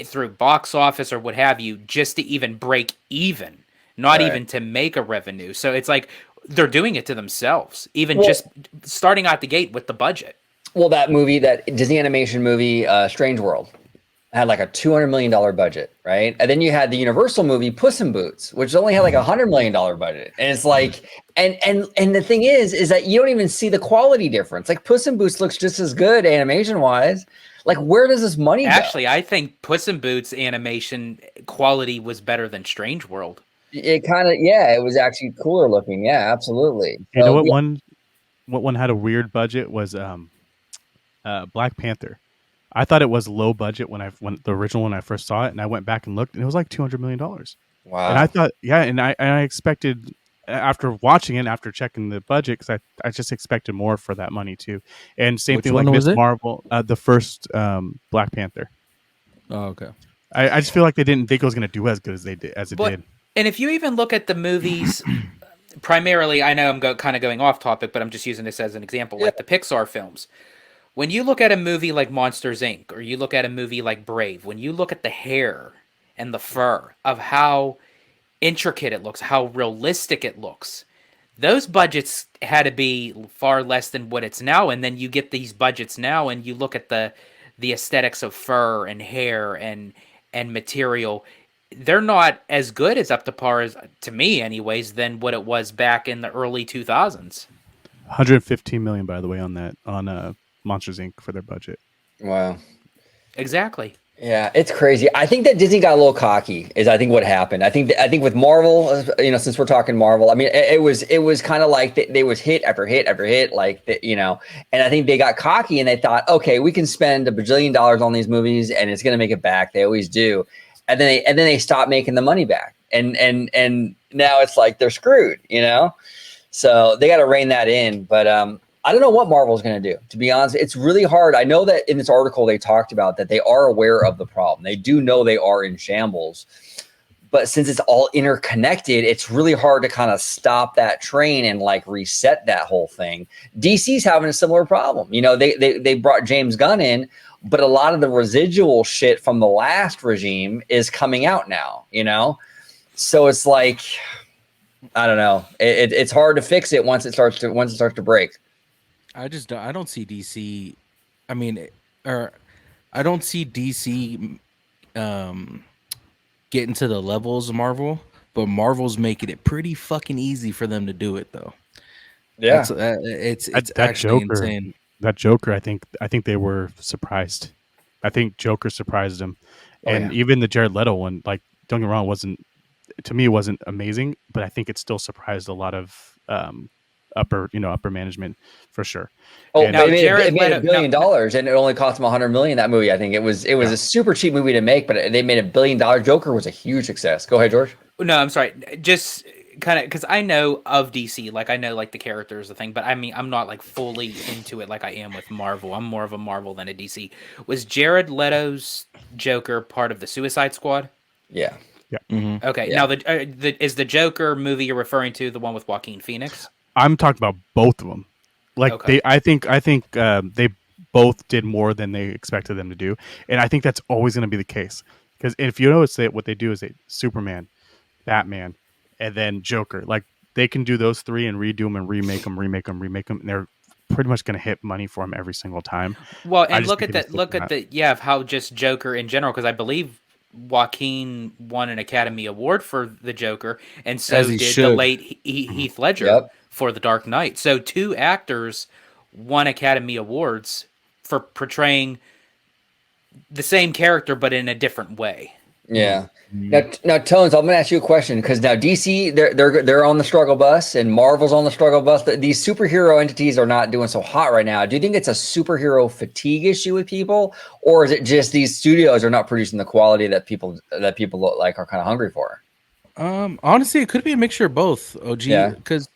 [SPEAKER 2] through box office or what have you, just to even break even, not even to make a revenue. So it's like they're doing it to themselves, just starting out the gate with the budget.
[SPEAKER 1] Well, that Disney animation movie, Strange World, had like a $200 million budget, right? And then you had the Universal movie Puss in Boots, which only had like a $100 million budget. And it's like, and the thing is that you don't even see the quality difference. Like Puss in Boots looks just as good animation wise. Like, where does this money go?
[SPEAKER 2] Actually, I think Puss in Boots animation quality was better than Strange World.
[SPEAKER 1] It kind of, it was actually cooler looking. Yeah, absolutely.
[SPEAKER 4] You know what one had a weird budget was Black Panther. I thought it was low budget when the original when I first saw it, and I went back and looked, and it was like $200 million.
[SPEAKER 1] Wow.
[SPEAKER 4] And I thought, and I expected, after watching it, after checking the budget, because I just expected more for that money too. And same
[SPEAKER 3] Which
[SPEAKER 4] thing like
[SPEAKER 3] one
[SPEAKER 4] Miss
[SPEAKER 3] was it?
[SPEAKER 4] Marvel, the first Black Panther.
[SPEAKER 3] Oh, okay.
[SPEAKER 4] I just feel like they didn't think it was going to do as good as it did.
[SPEAKER 2] And if you even look at the movies, primarily, I know I'm kind of going off topic, but I'm just using this as an example, like the Pixar films. When you look at a movie like Monsters, Inc., or you look at a movie like Brave, when you look at the hair and the fur of how intricate it looks, how realistic it looks, those budgets had to be far less than what it's now. And then you get these budgets now and you look at the aesthetics of fur and hair and material. They're not as good as up to par as, to me anyways, than what it was back in the early 2000s.
[SPEAKER 4] $115 million, by the way, on Monsters Inc. for their budget.
[SPEAKER 1] Wow.
[SPEAKER 2] Exactly.
[SPEAKER 1] Yeah, it's crazy. I think that Disney got a little cocky. Is I think what happened. I think with Marvel, since we're talking Marvel, I mean, it was kind of like they was hit after hit after hit, like and I think they got cocky and they thought, okay, we can spend $1 bajillion on these movies and it's gonna make it back. They always do, and then they stop making the money back, and now it's like they're screwed, So they got to rein that in, but I don't know what Marvel's going to do. To be honest, it's really hard. I know that in this article they talked about that they are aware of the problem. They do know they are in shambles. But since it's all interconnected, it's really hard to kind of stop that train and like reset that whole thing. DC's having a similar problem. They brought James Gunn in, but a lot of the residual shit from the last regime is coming out now, So it's like, I don't know. It's hard to fix it once it starts to break.
[SPEAKER 3] I don't see DC. I mean, or I don't see DC getting to the levels of Marvel, but Marvel's making it pretty fucking easy for them to do it though.
[SPEAKER 1] Yeah.
[SPEAKER 3] That's it's
[SPEAKER 4] That
[SPEAKER 3] actually
[SPEAKER 4] Joker,
[SPEAKER 3] insane.
[SPEAKER 4] that Joker, I think they were surprised. I think Joker surprised them,
[SPEAKER 1] Oh,
[SPEAKER 4] and
[SPEAKER 1] yeah.
[SPEAKER 4] even the Jared Leto one, like don't get me wrong, to me wasn't amazing, but I think it still surprised a lot of upper management for sure.
[SPEAKER 1] Oh,
[SPEAKER 4] And
[SPEAKER 1] but
[SPEAKER 2] Now,
[SPEAKER 1] it
[SPEAKER 2] Jared
[SPEAKER 1] made
[SPEAKER 2] Leto.
[SPEAKER 1] $1 billion, and it only cost them 100 million. That movie, I think it was
[SPEAKER 4] Yeah.
[SPEAKER 1] a super cheap movie to make, but they made $1 billion. Joker was a huge success. Go ahead, George.
[SPEAKER 2] No, I'm sorry. Just kind of because I know of DC, like I know like the characters, the thing, but I mean I'm not like fully into it like I am with Marvel. I'm more of a Marvel than a DC. Was Jared Leto's Joker part of the Suicide Squad?
[SPEAKER 1] Yeah.
[SPEAKER 3] Mhm.
[SPEAKER 2] Okay,
[SPEAKER 1] Yeah.
[SPEAKER 2] now is the Joker movie you're referring to the one with Joaquin Phoenix?
[SPEAKER 4] I'm talking about both of them. Like
[SPEAKER 2] Okay.
[SPEAKER 4] I think they both did more than they expected them to do, and I think that's always going to be the case. Because if you notice that what they do is they Superman, Batman, and then Joker. Like they can do those three and redo them and remake them, and they're pretty much going to hit money for them every single time.
[SPEAKER 2] Well,
[SPEAKER 4] I
[SPEAKER 2] and
[SPEAKER 4] just
[SPEAKER 2] look
[SPEAKER 4] think
[SPEAKER 2] at
[SPEAKER 4] it is
[SPEAKER 2] that. Look at
[SPEAKER 4] different.
[SPEAKER 2] the of how just Joker in general, because I believe Joaquin won an Academy Award for the Joker, and
[SPEAKER 3] As
[SPEAKER 2] so
[SPEAKER 3] he
[SPEAKER 2] did the
[SPEAKER 3] should.
[SPEAKER 2] late Heath Ledger
[SPEAKER 1] Yep.
[SPEAKER 2] for The Dark Knight. So two actors won Academy Awards for portraying the same character but in a different way.
[SPEAKER 1] Yeah.
[SPEAKER 3] Mhm.
[SPEAKER 1] Now, Tones, I'm gonna ask you a question because now DC they're on the struggle bus and Marvel's on the struggle bus. These superhero entities are not doing so hot right now. Do you think it's a superhero fatigue issue with people, or is it just these studios are not producing the quality that people like are kind of hungry for?
[SPEAKER 3] Honestly, it could be a mixture of both. OG,
[SPEAKER 1] Yeah.
[SPEAKER 3] because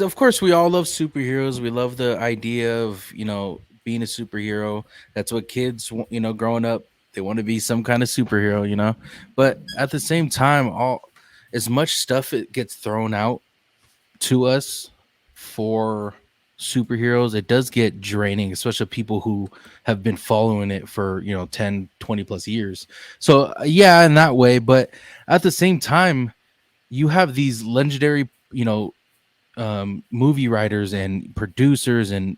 [SPEAKER 3] of course we all love superheroes. We love the idea of being a superhero. That's what kids growing up they want to be some kind of superhero. But at the same time, all as much stuff it gets thrown out to us for superheroes, it does get draining, especially people who have been following it for 10, 20 plus years. So yeah, in that way, but at the same time you have these legendary movie writers and producers and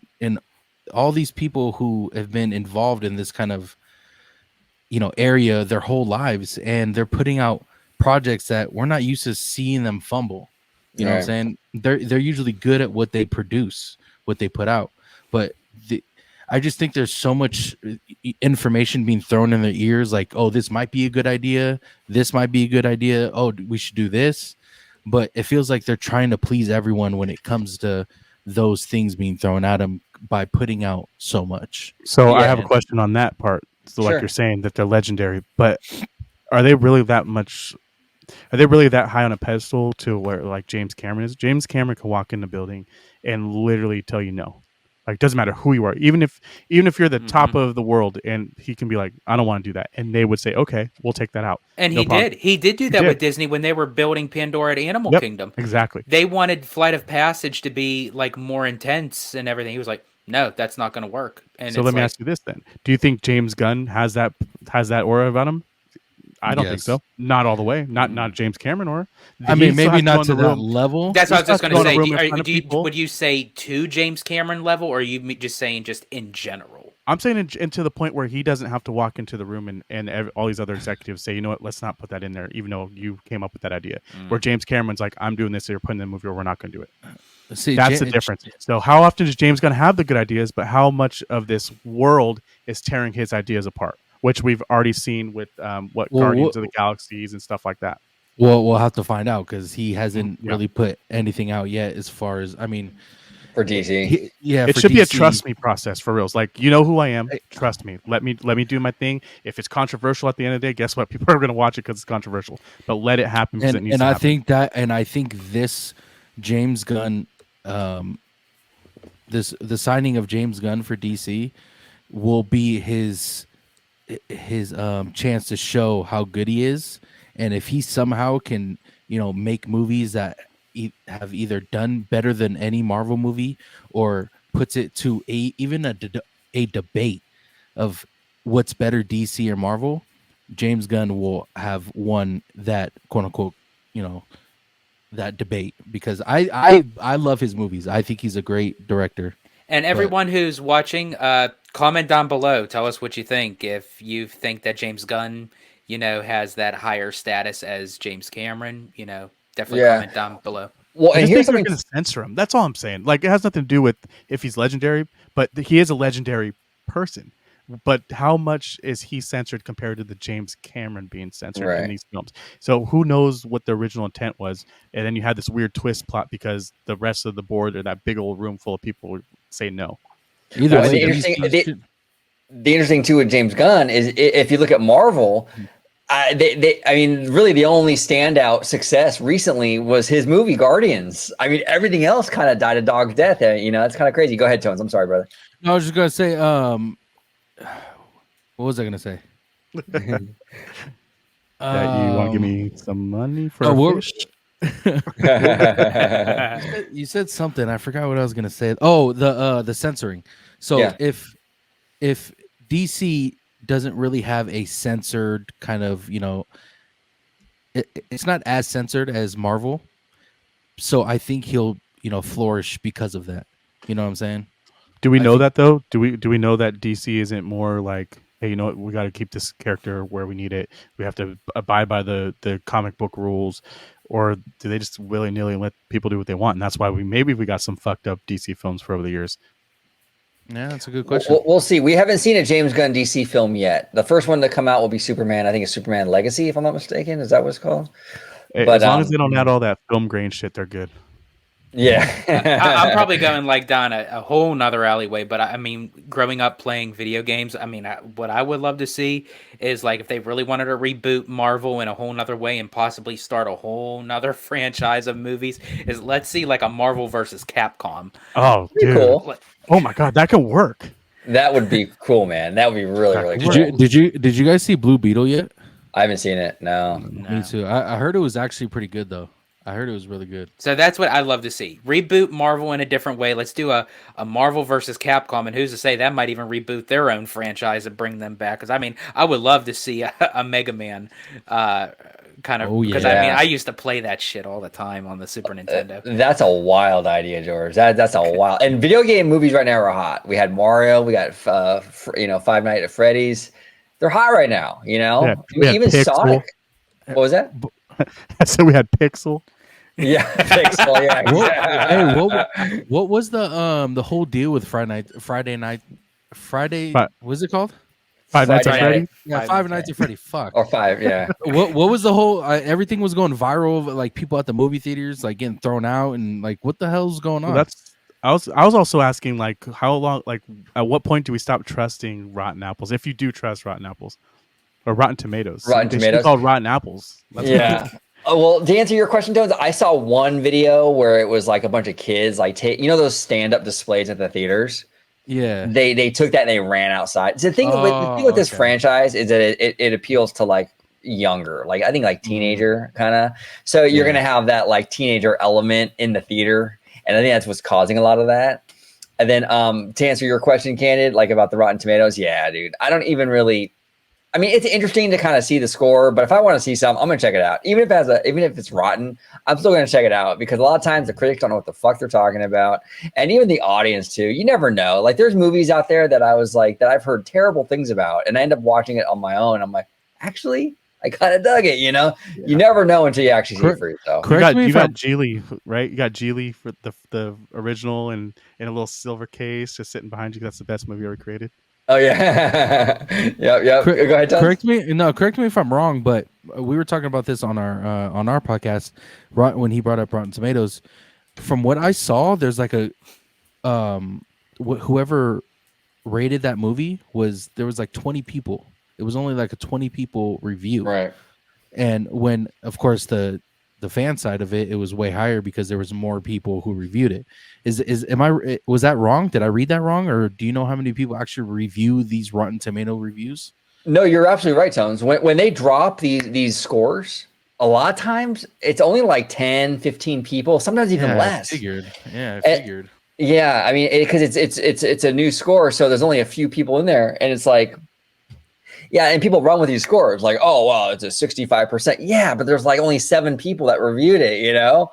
[SPEAKER 3] all these people who have been involved in this kind of area their whole lives, and they're putting out projects that we're not used to seeing them fumble. You know what I'm
[SPEAKER 1] Right.
[SPEAKER 3] saying? They're usually good at what they produce, what they put out. But I just think there's so much information being thrown in their ears, like, oh, this might be a good idea. This might be a good idea. Oh, we should do this. But it feels like they're trying to please everyone when it comes to those things being thrown at them by putting out so much.
[SPEAKER 4] So I
[SPEAKER 1] Yeah.
[SPEAKER 4] have a question on that part. So like
[SPEAKER 1] Sure.
[SPEAKER 4] you're saying that they're legendary, but are they really that much? Are they really that high on a pedestal to where like James Cameron is? James Cameron can walk in the building and literally tell you no. Like doesn't matter who you are, even if you're the top of the world, and he can be like, I don't want to do that, and they would say, okay, we'll take that out.
[SPEAKER 2] And
[SPEAKER 4] No
[SPEAKER 2] he
[SPEAKER 4] problem.
[SPEAKER 2] did. He did do
[SPEAKER 4] He
[SPEAKER 2] that with
[SPEAKER 4] did.
[SPEAKER 2] Disney when they were building Pandora at Animal
[SPEAKER 4] Yep.
[SPEAKER 2] Kingdom.
[SPEAKER 4] Exactly.
[SPEAKER 2] They wanted Flight of Passage to be like more intense and everything. He was like, "No, that's not going to work." And
[SPEAKER 4] So
[SPEAKER 2] it's
[SPEAKER 4] let me
[SPEAKER 2] like,
[SPEAKER 4] ask you this then: do you think James Gunn has that aura about him? I don't think
[SPEAKER 3] Yes.
[SPEAKER 4] so. Not all the way. Not James Cameron or.
[SPEAKER 3] I
[SPEAKER 4] He
[SPEAKER 3] mean,
[SPEAKER 4] still
[SPEAKER 3] maybe
[SPEAKER 4] has to go
[SPEAKER 3] not
[SPEAKER 4] in
[SPEAKER 3] to
[SPEAKER 4] the
[SPEAKER 3] that
[SPEAKER 4] room.
[SPEAKER 3] level.
[SPEAKER 2] that's what I was just
[SPEAKER 4] He
[SPEAKER 2] going
[SPEAKER 4] still
[SPEAKER 2] to
[SPEAKER 4] has to go in a room
[SPEAKER 2] say.
[SPEAKER 4] in front of people.
[SPEAKER 2] Would you say to James Cameron level, or are you just saying just in general?
[SPEAKER 4] I'm saying into the point where he doesn't have to walk into the room and all these other executives say, you know what, let's not put that in there, even though you came up with that idea. Where James Cameron's like, I'm doing this, so you're putting in the movie, or we're not going to do it.
[SPEAKER 3] See,
[SPEAKER 4] That's the difference. So how often does James Gunn have the good ideas, but how much of this world is tearing his ideas apart? Which we've already seen with Guardians of the Galaxies and stuff like that.
[SPEAKER 3] Well, we'll have to find out because he hasn't
[SPEAKER 4] Yeah.
[SPEAKER 3] really put anything out yet. As far as
[SPEAKER 1] For DC.
[SPEAKER 4] It
[SPEAKER 3] for
[SPEAKER 4] should be a
[SPEAKER 3] DC,
[SPEAKER 4] trust me process for reals. Like, you know who I am. Trust me. Let me do my thing. If it's controversial at the end of the day, guess what? People are going to watch it because it's controversial. But let it happen because it needs
[SPEAKER 3] and
[SPEAKER 4] to
[SPEAKER 3] I
[SPEAKER 4] happen.
[SPEAKER 3] I think this James Gunn, the signing of James Gunn for DC will be his chance to show how good he is, and if he somehow can make movies that have either done better than any Marvel movie or puts it to even a debate of what's better, DC or Marvel, James Gunn will have won that quote unquote that debate because I love his movies. I think he's a great director.
[SPEAKER 2] And everyone who's watching, comment down below. Tell us what you think. If you think that James Gunn, has that higher status as James Cameron, definitely comment down below.
[SPEAKER 1] Well,
[SPEAKER 4] I
[SPEAKER 1] and
[SPEAKER 4] just
[SPEAKER 1] here's
[SPEAKER 4] think they're
[SPEAKER 1] something.
[SPEAKER 4] going to censor him. That's all I'm saying. Like, it has nothing to do with if he's legendary, but he is a legendary person. But how much is he censored compared to the James Cameron being censored in these films? So who knows what the original intent was? And then you had this weird twist plot because the rest of the board or that big old room full of people say no.
[SPEAKER 3] Either way,
[SPEAKER 1] the interesting too with James Gunn is if you look at Marvel, I mean, really the only standout success recently was his movie Guardians. I mean, everything else kind of died a dog's death. It's kind of crazy. Go ahead, Tones. I'm sorry, brother.
[SPEAKER 3] No, I was just gonna say, what was I gonna say?
[SPEAKER 4] That you want to give me some money for a fish?
[SPEAKER 3] You said something. I forgot what I was gonna say. Oh, the censoring. So if DC doesn't really have a censored kind of, it's not as censored as Marvel. So I think he'll, flourish because of that. You know what I'm saying?
[SPEAKER 4] Do we know that though? Do we know that DC isn't more like, hey, you know what? We got to keep this character where we need it. We have to abide by the comic book rules, or do they just willy nilly let people do what they want? And that's why we got some fucked up DC films for over the years.
[SPEAKER 3] Yeah, that's a good question.
[SPEAKER 1] We'll see. We haven't seen a James Gunn DC film yet. The first one to come out will be Superman. I think it's Superman Legacy, if I'm not mistaken. Is that what it's called?
[SPEAKER 4] Hey, but as long as they don't add all that film grain shit, they're good.
[SPEAKER 1] Yeah.
[SPEAKER 2] I'm probably going down a whole nother alleyway, but I mean, growing up playing video games, I mean, what I would love to see is like if they really wanted to reboot Marvel in a whole nother way and possibly start a whole nother franchise of movies, is let's see like a Marvel versus Capcom.
[SPEAKER 4] Oh, dude.
[SPEAKER 1] Cool.
[SPEAKER 4] Oh my God, that could work.
[SPEAKER 1] That would be cool, man. That would be really, really cool.
[SPEAKER 3] Did you guys see Blue Beetle yet?
[SPEAKER 1] I haven't seen it. No.
[SPEAKER 3] Me too. I heard it was actually pretty good though. I heard it was really good.
[SPEAKER 2] So that's what I'd love to see. Reboot Marvel in a different way. Let's do a Marvel versus Capcom, and who's to say that might even reboot their own franchise and bring them back? Because I mean, I would love to see a Mega Man kind of. Because I mean, I used to play that shit all the time on the Super Nintendo.
[SPEAKER 1] That's a wild idea, George. That's a wild. And video game movies right now are hot. We had Mario. We got Five Nights at Freddy's. They're hot right now.
[SPEAKER 4] Yeah,
[SPEAKER 1] even Sonic. What was that?
[SPEAKER 4] I said we had Pixel.
[SPEAKER 1] Yeah, Pixel. Yeah.
[SPEAKER 3] Hey, what was the whole deal with Friday? What was it called?
[SPEAKER 4] Five Nights at Freddy.
[SPEAKER 3] Yeah, Five Nights at Freddy. Fuck.
[SPEAKER 1] Or five. Yeah.
[SPEAKER 3] What was the whole? Everything was going viral. Like people at the movie theaters, like getting thrown out, and like what the hell's going on?
[SPEAKER 4] I was also asking like how long, like at what point do we stop trusting Rotten Apples? If you do trust Rotten Apples or Rotten Tomatoes,
[SPEAKER 1] Rotten Tomatoes
[SPEAKER 4] called Rotten Apples.
[SPEAKER 1] Yeah. Well, to answer your question, Tones, I saw one video where it was like a bunch of kids like those stand-up displays at the theaters.
[SPEAKER 3] Yeah.
[SPEAKER 1] They took that and they ran outside. So the thing with this franchise is that it appeals to like younger, like I think like teenager kind of. So you're gonna have that like teenager element in the theater, and I think that's what's causing a lot of that. And then to answer your question, Candid, like about the Rotten Tomatoes, yeah, dude, I don't even really. I mean, it's interesting to kind of see the score, but if I want to see something, I'm gonna check it out. Even if it's rotten, I'm still gonna check it out because a lot of times the critics don't know what the fuck they're talking about, and even the audience too. You never know. Like, there's movies out there that I've heard terrible things about, and I end up watching it on my own. I'm like, actually, I kind of dug it. You never know until you actually see it for yourself.
[SPEAKER 4] You got Geely, right? You got Geely for the original and in a little silver case, just sitting behind you. That's the best movie ever created.
[SPEAKER 1] Oh yeah, yep. Go ahead, Tom.
[SPEAKER 3] Correct me if I'm wrong, but we were talking about this on our podcast when he brought up Rotten Tomatoes. From what I saw, there's like a whoever rated that movie there was like 20 people. It was only like a 20 people review,
[SPEAKER 1] right? And
[SPEAKER 3] when, of course, the fan side of it was way higher because there was more people who reviewed it. Was that wrong? Did I read that wrong? Or do you know how many people actually review these Rotten Tomato reviews?
[SPEAKER 1] No, you're absolutely right, Tones. When they drop these scores, a lot of times it's only like 10, 15 people, sometimes even less.
[SPEAKER 3] I figured.
[SPEAKER 1] Yeah, I mean, because it's a new score, so there's only a few people in there, and it's like, Yeah, and people run with these scores like, oh, well, it's a 65%. Yeah, but there's like only 7 people that reviewed it, you know?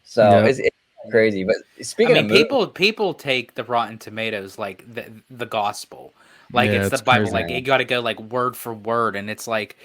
[SPEAKER 1] So
[SPEAKER 3] Yep.
[SPEAKER 1] it's crazy. But
[SPEAKER 2] I
[SPEAKER 1] speaking
[SPEAKER 2] mean,
[SPEAKER 1] of movies,
[SPEAKER 2] people take the Rotten Tomatoes like the gospel, like
[SPEAKER 3] Yeah,
[SPEAKER 2] it's the
[SPEAKER 3] it's
[SPEAKER 2] Bible.
[SPEAKER 3] crazy.
[SPEAKER 2] Like you got to go like word for word, and it's like,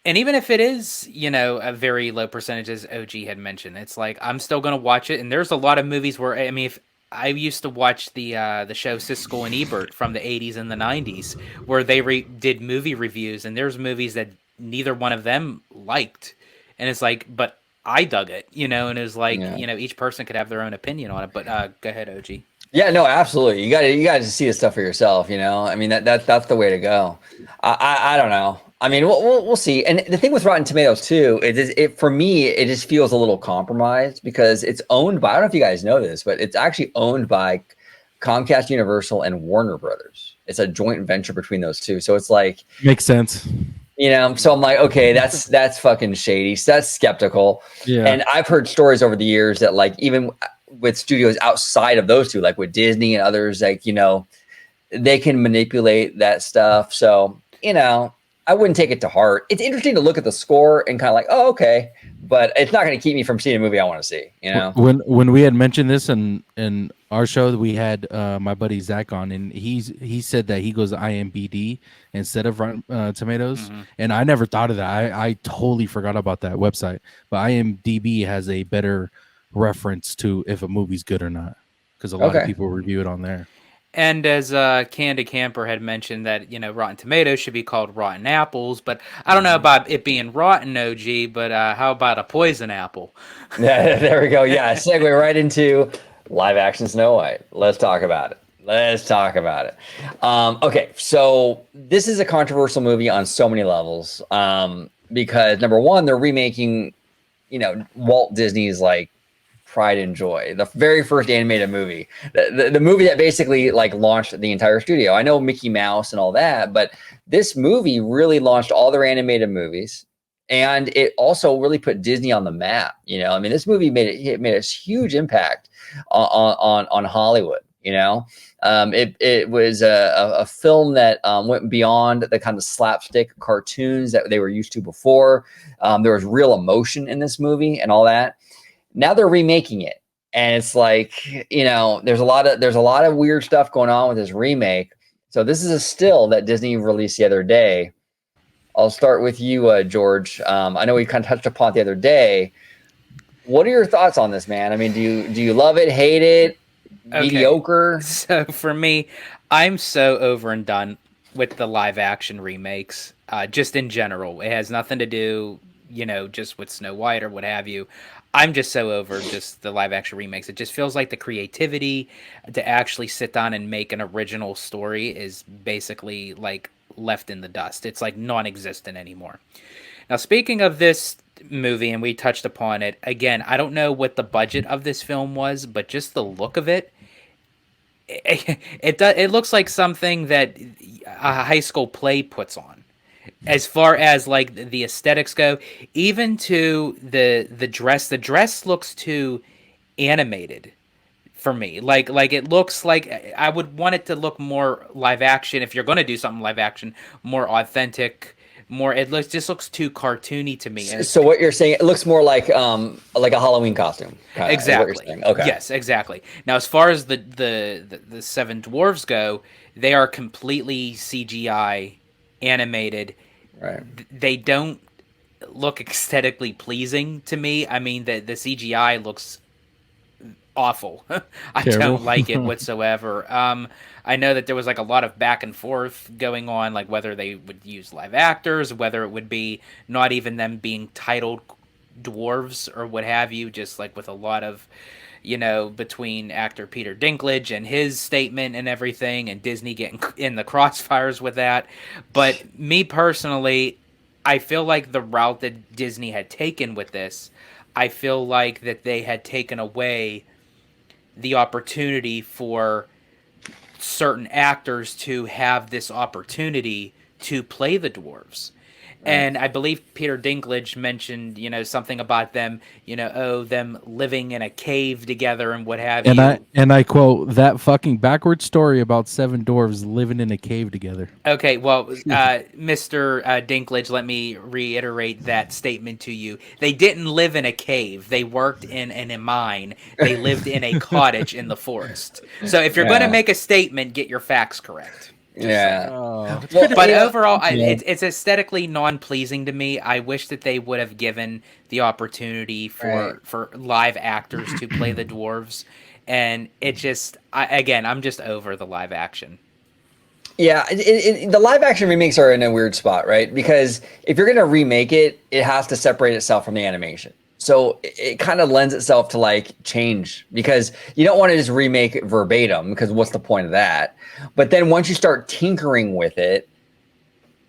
[SPEAKER 2] and even if it is, you know, a very low percentage, as OG had mentioned, it's like I'm still gonna watch it. And there's a lot of movies where I mean, if I used to watch the show Siskel and Ebert from the '80s and the '90s, where they did movie reviews, and there's movies that neither one of them liked, and it's like, but I dug it, you know, and it was like,
[SPEAKER 1] yeah.
[SPEAKER 2] you know, each person could have their own opinion on it. But go ahead, OG.
[SPEAKER 1] Yeah, no, absolutely. You got to see this stuff for yourself, you know? I mean, that's the way to go. I don't know. I mean, we'll see. And the thing with Rotten Tomatoes too, it for me, it just feels a little compromised because it's owned by, I don't know if you guys know this, but it's actually owned by Comcast, Universal, and Warner Brothers. It's a joint venture between those two. So it's like,
[SPEAKER 3] Makes sense.
[SPEAKER 1] you know, so I'm like, okay, that's fucking shady. So that's skeptical.
[SPEAKER 3] Yeah.
[SPEAKER 1] And I've heard stories over the years that like even with studios outside of those two, like with Disney and others, like, you know, they can manipulate that stuff. So, you know, I wouldn't take it to heart. It's interesting to look at the score and kind of like, oh, okay, but it's not going to keep me from seeing a movie I want to see, you know?
[SPEAKER 3] When we had mentioned this in our show, we had my buddy Zach on, and he said that he goes to IMBD instead of Rotten Tomatoes, and I never thought of that. I totally forgot about that website, but IMDb has a better reference to if a movie's good or not, because a lot of people review it on there.
[SPEAKER 2] And as Candid Camper had mentioned that, you know, Rotten Tomatoes should be called Rotten Apples, but I don't know about it being rotten, OG, but how about a poison apple?
[SPEAKER 1] Yeah, there we go. Yeah, segue right into live action Snow White. Let's talk about it. Okay, so this is a controversial movie on so many levels because number one, they're remaking, you know, Walt Disney's like Pride and Joy, the very first animated movie, the movie that basically like launched the entire studio. I know Mickey Mouse and all that, but this movie really launched all their animated movies, and it also really put Disney on the map. You know, I mean, this movie made a huge impact on Hollywood. You know, it was a film that went beyond the kind of slapstick cartoons that they were used to before. There was real emotion in this movie and all that. Now they're remaking it, and it's like, you know, there's a lot of weird stuff going on with this remake. So this is a still that Disney released the other day. I'll start with you, George. I know we kind of touched upon it the other day. What are your thoughts on this, man? I mean, do you love it, hate it, mediocre?
[SPEAKER 2] So for me, I'm so over and done with the live action remakes. Just in general, it has nothing to do, you know, just with Snow White or what have you. I'm just so over just the live action remakes. It just feels like the creativity to actually sit down and make an original story is basically like left in the dust. It's like non-existent anymore. Now, speaking of this movie, and we touched upon it again, I don't know what the budget of this film was, but just the look of it, it looks like something that a high school play puts on. As far as like the aesthetics go, even to the dress looks too animated for me. Like it looks like I would want it to look more live action. If you're going to do something live action, more authentic, more just looks too cartoony to me.
[SPEAKER 1] So what you're saying, it looks more like a Halloween costume.
[SPEAKER 2] Exactly.
[SPEAKER 1] Okay.
[SPEAKER 2] Yes, exactly. Now, as far as the seven dwarves go, they are completely CGI animated.
[SPEAKER 1] Right.
[SPEAKER 2] They don't look aesthetically pleasing to me. I mean, the CGI looks awful. I don't like it whatsoever. I know that there was like a lot of back and forth going on, like whether they would use live actors, whether it would be not even them being titled dwarves or what have you, just like with a lot of, you know, between actor Peter Dinklage and his statement and everything, and Disney getting in the crossfires with that. But me personally, I feel like the route that Disney had taken with this, I feel like that they had taken away the opportunity for certain actors to have this opportunity to play the dwarves. And I believe Peter Dinklage mentioned, something about them, them living in a cave together and what have
[SPEAKER 3] And
[SPEAKER 2] you.
[SPEAKER 3] I quote that fucking backward story about 7 dwarves living in a cave together.
[SPEAKER 2] Okay, well, Mr. Dinklage, let me reiterate that statement to you. They didn't live in a cave. They worked in a mine. They lived in a cottage in the forest. So if you're going to make a statement, get your facts correct.
[SPEAKER 1] Yeah.
[SPEAKER 2] But overall, it's aesthetically non-pleasing to me. I wish that they would have given the opportunity for live actors to play the dwarves, and it just, I'm just over the live action.
[SPEAKER 1] Yeah, the live action remakes are in a weird spot, right? Because if you're going to remake it, it has to separate itself from the animation. So it kind of lends itself to like change, because you don't want to just remake it verbatim, because what's the point of that? But then once you start tinkering with it,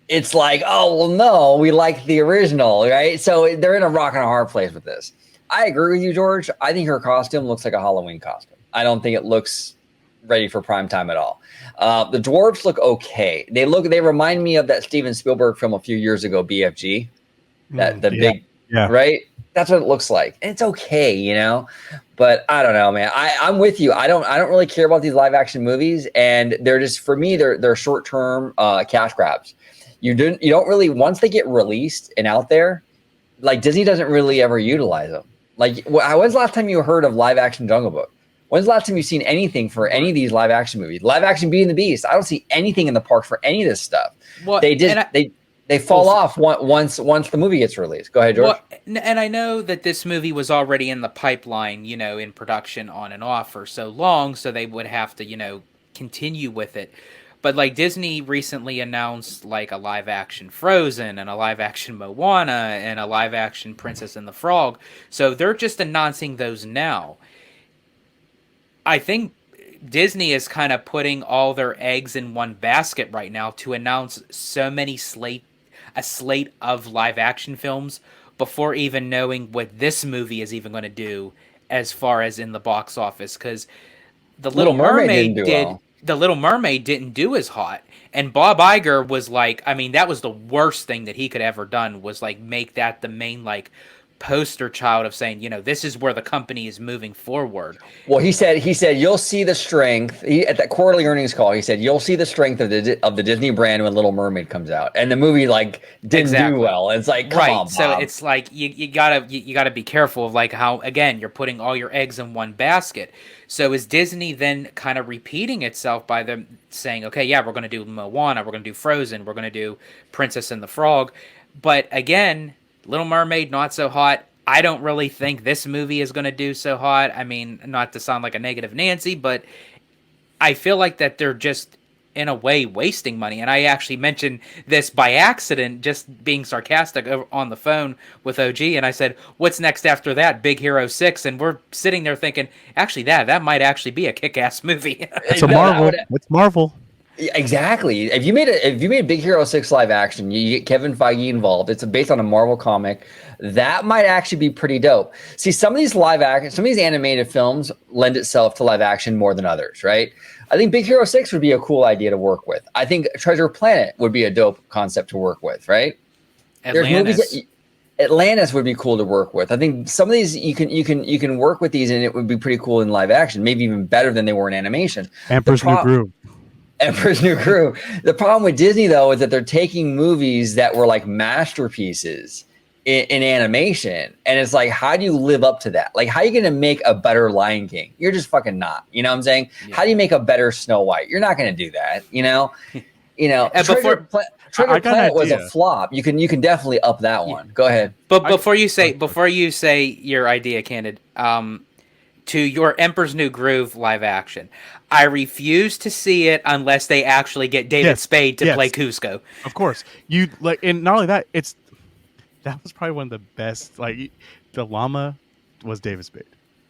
[SPEAKER 1] it's like, oh, well, no, we like the original, right? So they're in a rock and a hard place with this. I agree with you, George. I think her costume looks like a Halloween costume. I don't think it looks ready for prime time at all. The dwarves look okay. They remind me of that Steven Spielberg film a few years ago, BFG. Big, right? That's what it looks like. And it's okay, but I don't know, man. I'm with you. I don't really care about these live action movies, and they're just, for me, they're short-term cash grabs. You don't really, once they get released and out there, like Disney doesn't really ever utilize them. Like, when's the last time you heard of live action Jungle Book? When's the last time you've seen anything for any of these live action movies? Live action Beauty and the Beast. I don't see anything in the park for any of this stuff. Well, they fall off once the movie gets released. Go ahead, George.
[SPEAKER 2] Well, and I know that this movie was already in the pipeline, in production on and off for so long, so they would have to, continue with it. But like Disney recently announced like a live action Frozen and a live action Moana and a live action Princess and the Frog. So they're just announcing those now. I think Disney is kind of putting all their eggs in one basket right now to announce so many a slate of live action films before even knowing what this movie is even going to do as far as in the box office, because the Little Mermaid The Little Mermaid didn't do as hot, and Bob Iger was like, I mean, that was the worst thing that he could ever done, was like make that the main like poster child of saying, this is where the company is moving forward.
[SPEAKER 1] Well, he said you'll see the strength at that quarterly earnings call. He said you'll see the strength of the Disney brand when Little Mermaid comes out, and the movie like didn't do well. It's like, come on, Bob.
[SPEAKER 2] So it's like you gotta be careful of like how, again, you're putting all your eggs in one basket. So is Disney then kind of repeating itself by them saying, okay, yeah, we're going to do Moana, we're going to do Frozen, we're going to do Princess and the Frog, but again, Little Mermaid, not so hot. I don't really think this movie is going to do so hot. I mean, not to sound like a negative Nancy, but I feel like that they're just, in a way, wasting money. And I actually mentioned this by accident, just being sarcastic on the phone with OG. And I said, what's next after that? Big Hero 6. And we're sitting there thinking, actually, that might actually be a kick-ass movie.
[SPEAKER 4] It's a Marvel. It's Marvel.
[SPEAKER 1] Exactly. If you made Big Hero 6 live action, you get Kevin Feige involved. It's based on a Marvel comic. That might actually be pretty dope. See, some of these animated films lend itself to live action more than others, right? I think Big Hero 6 would be a cool idea to work with. I think Treasure Planet would be a dope concept to work with, right? Atlantis would be cool to work with. I think some of these you can work with these, and it would be pretty cool in live action, maybe even better than they were in animation.
[SPEAKER 4] Emperor's New Groove.
[SPEAKER 1] Emperor's New Groove. The problem with Disney, though, is that they're taking movies that were like masterpieces in animation, and it's like, how do you live up to that? Like, how are you going to make a better Lion King? You're just fucking not. You know what I'm saying? Yeah. How do you make a better Snow White? You're not going to do that. Treasure Planet was a flop. You can definitely up that one. Go ahead.
[SPEAKER 2] But before you say your idea, Candid, to your Emperor's New Groove live action, I refuse to see it unless they actually get David Spade to play Cusco.
[SPEAKER 4] Of course, and not only that, that was probably one of the best. Like, the llama was David Spade.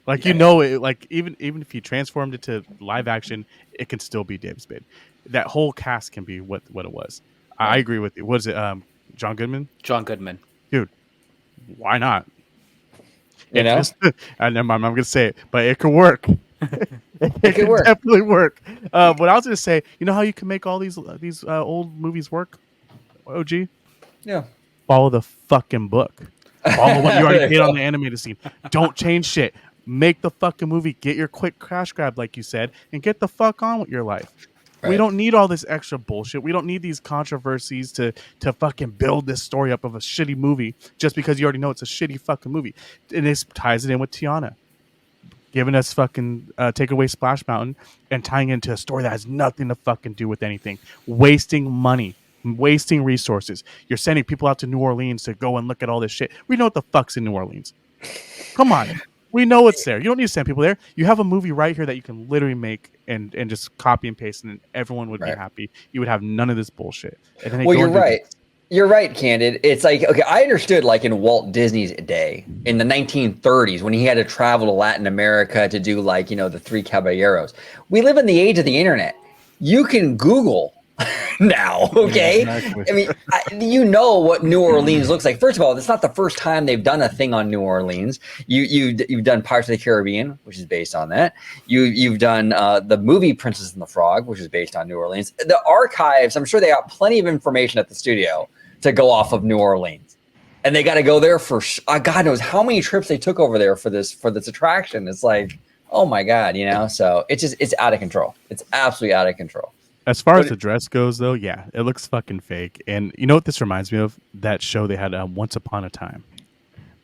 [SPEAKER 4] Like, even if you transformed it to live action, it can still be David Spade. That whole cast can be what it was. I agree with you. What is it? John Goodman?
[SPEAKER 2] John Goodman.
[SPEAKER 4] Dude, why not? And I'm going to say it, but it could work. it could definitely work. What I was going to say, you know how you can make all these old movies work, OG?
[SPEAKER 1] Yeah.
[SPEAKER 4] Follow the fucking book. Follow what you already did on the animated scene. Don't change shit. Make the fucking movie. Get your quick crash grab, like you said, and get the fuck on with your life.
[SPEAKER 1] Right.
[SPEAKER 4] We don't need all this extra bullshit. We don't need these controversies to fucking build this story up of a shitty movie just because you already know it's a shitty fucking movie. And this ties it in with Tiana giving us fucking Take Away Splash Mountain and tying into a story that has nothing to fucking do with anything. Wasting money, wasting resources. You're sending people out to New Orleans to go and look at all this shit. We know what the fuck's in New Orleans. Come on. We know it's there. You don't need to send people there. You have a movie right here that you can literally make and just copy and paste, and everyone would be happy. You would have none of this bullshit. And then
[SPEAKER 1] well, you're right. You're right, Candid. It's like, okay, I understood like in Walt Disney's day in the 1930s when he had to travel to Latin America to do like, you know, the Three Caballeros. We live in the age of the internet. You can Google now, okay? Yeah, exactly. I mean, you know what New Orleans looks like. First of all, it's not the first time they've done a thing on New Orleans. You've done Pirates of the Caribbean, which is based on that. You've done the movie Princess and the Frog, which is based on New Orleans. The archives, I'm sure they got plenty of information at the studio to go off of New Orleans, and they got to go there for God knows how many trips they took over there for this attraction. It's like, oh my God, you know. So it's out of control. It's absolutely out of control.
[SPEAKER 4] As far as the dress goes, though, yeah, it looks fucking fake. And you know what this reminds me of? That show they had, Once Upon a Time.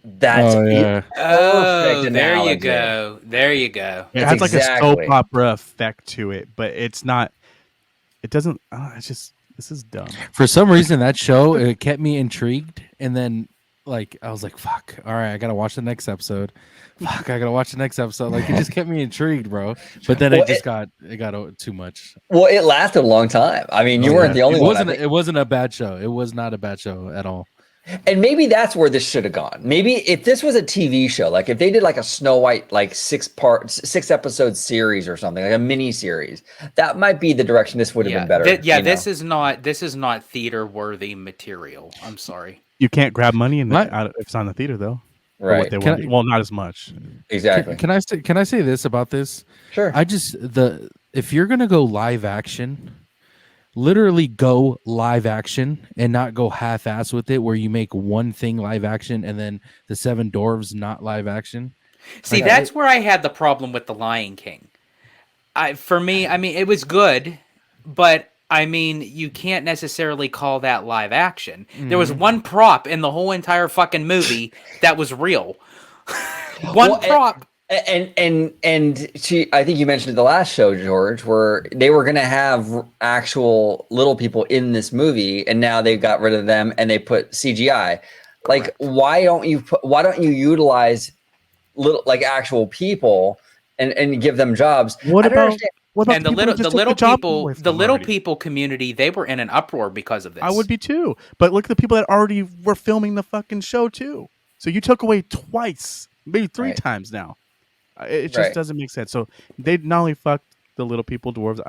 [SPEAKER 1] That's
[SPEAKER 2] perfect. There you go. There you go.
[SPEAKER 4] It has like a soap opera effect to it, but it's not. It doesn't. It's just. This is dumb.
[SPEAKER 3] For some reason, that show it kept me intrigued, and then like I was like, "Fuck! All right, I gotta watch the next episode." Fuck! I gotta watch the next episode. Like it just kept me intrigued, bro. But then it got too much.
[SPEAKER 1] Well, it lasted a long time. I mean, you weren't the only one.
[SPEAKER 3] It wasn't a bad show. It was not a bad show at all.
[SPEAKER 1] And maybe that's where this should have gone. Maybe if this was a TV show, like if they did like a Snow White, like 6 episode series or something, like a mini series, that might be the direction this would have been better.
[SPEAKER 2] This is not theater worthy material. I'm sorry.
[SPEAKER 4] You can't grab money if it's on the theater though.
[SPEAKER 1] Right.
[SPEAKER 4] Well, not as much.
[SPEAKER 1] Exactly.
[SPEAKER 3] Can I say this about this?
[SPEAKER 1] Sure.
[SPEAKER 3] If you're gonna go live action, literally go live action and not go half-ass with it where you make one thing live action and then the Seven Dwarves not live action.
[SPEAKER 2] See, that's where I had the problem with The Lion King. For me, I mean, it was good, but I mean, you can't necessarily call that live action. There was one prop in the whole entire fucking movie that was real. Prop.
[SPEAKER 1] And I think you mentioned the last show, George, where they were going to have actual little people in this movie, and now they've got rid of them and they put CGI. Like, why don't you utilize little like actual people and give them jobs?
[SPEAKER 2] And the little people community, they were in an uproar because of this.
[SPEAKER 4] I would be too. But look at the people that already were filming the fucking show too. So you took away twice, maybe 3 times now. It just doesn't make sense. So they not only fucked the little people, dwarves.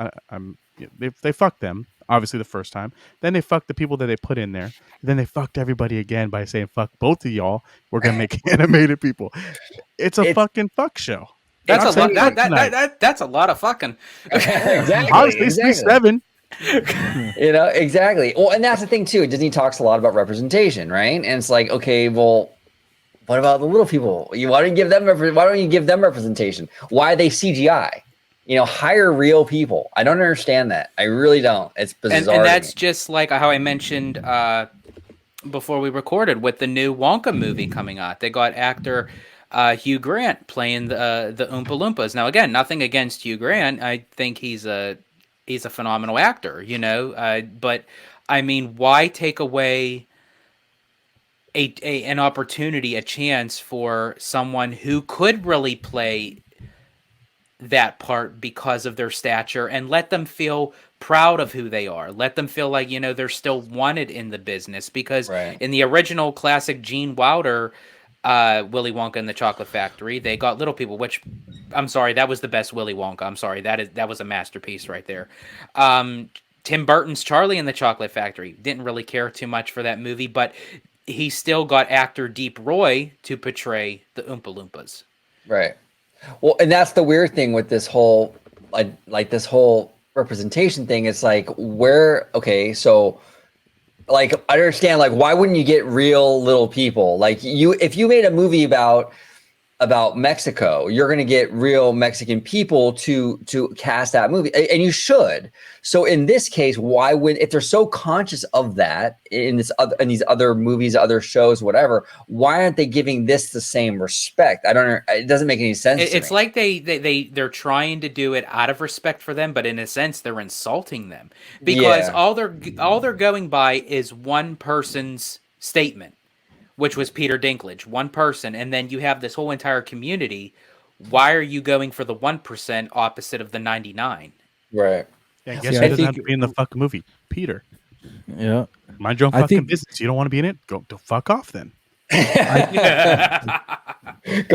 [SPEAKER 4] They fucked them obviously the first time. Then they fucked the people that they put in there. Then they fucked everybody again by saying "fuck both of y'all." We're gonna make animated people. It's a fucking fuck show.
[SPEAKER 2] That's a lot. That's a lot of fucking.
[SPEAKER 1] Exactly.
[SPEAKER 4] Obviously, 7.
[SPEAKER 1] You know, exactly. Well, and that's the thing too. Disney talks a lot about representation, right? And it's like, okay, well. What about the little people? Why don't you give them representation? Why are they CGI? You know, hire real people. I don't understand that. I really don't. It's bizarre.
[SPEAKER 2] And that's just like how I mentioned before we recorded with the new Wonka movie coming out. They got actor Hugh Grant playing the Oompa Loompas. Now, again, nothing against Hugh Grant. I think he's a phenomenal actor. You know, but I mean, why take away an opportunity, a chance for someone who could really play that part because of their stature and let them feel proud of who they are. Let them feel like, you know, they're still wanted in the business because in the original classic Gene Wilder, Willy Wonka and the Chocolate Factory, they got little people, which I'm sorry, that was the best Willy Wonka. I'm sorry. That was a masterpiece right there. Tim Burton's Charlie and the Chocolate Factory, didn't really care too much for that movie, but he still got actor Deep Roy to portray the Oompa Loompas.
[SPEAKER 1] Right. Well, and that's the weird thing with this whole, like this whole representation thing. It's like, so like I understand, like why wouldn't you get real little people? Like if you made a movie about Mexico, you're going to get real Mexican people to cast that movie, and you should. So in this case, why would, if they're so conscious of that in these other movies, other shows, whatever, why aren't they giving this the same respect? I don't know. It doesn't make any sense.
[SPEAKER 2] It's like they're trying to do it out of respect for them, but in a sense they're insulting them because all they're going by is one person's statement, which was Peter Dinklage, one person, and then you have this whole entire community. Why are you going for the 1% opposite of the 99?
[SPEAKER 1] Right.
[SPEAKER 4] Yeah, guess who doesn't have to be in the fucking movie? Peter.
[SPEAKER 3] Yeah.
[SPEAKER 4] Mind your own fucking business. You don't want to be in it? Go fuck off then.
[SPEAKER 1] Go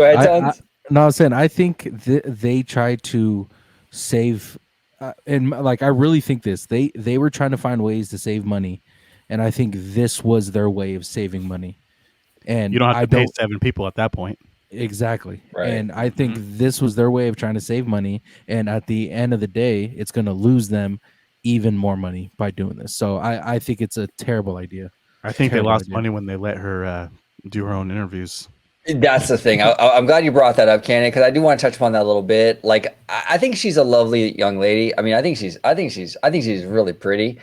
[SPEAKER 1] ahead, Tons.
[SPEAKER 3] No, I'm saying I think they tried to save, and like I really think this. They were trying to find ways to save money, and I think this was their way of saving money. And
[SPEAKER 4] you don't have to pay 7 people at that point.
[SPEAKER 3] Exactly.
[SPEAKER 1] Right.
[SPEAKER 3] And I think this was their way of trying to save money. And at the end of the day, it's going to lose them even more money by doing this. So I think it's a terrible idea.
[SPEAKER 4] I think they lost money when they let her do her own interviews.
[SPEAKER 1] That's the thing. I'm glad you brought that up, Candid, because I do want to touch upon that a little bit. Like, I think she's a lovely young lady. I mean, I think she's really pretty.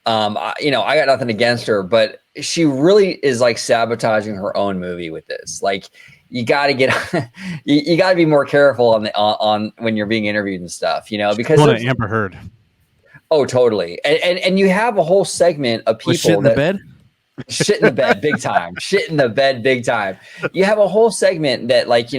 [SPEAKER 1] I got nothing against her, but she really is like sabotaging her own movie with this. Like, you got to get, you got to be more careful on when you're being interviewed and stuff, because
[SPEAKER 4] Amber Heard.
[SPEAKER 1] Oh, totally. And you have a whole segment of people
[SPEAKER 3] shit in the bed.
[SPEAKER 1] Shit in the bed, big time. Shit in the bed, big time. You have a whole segment that, like,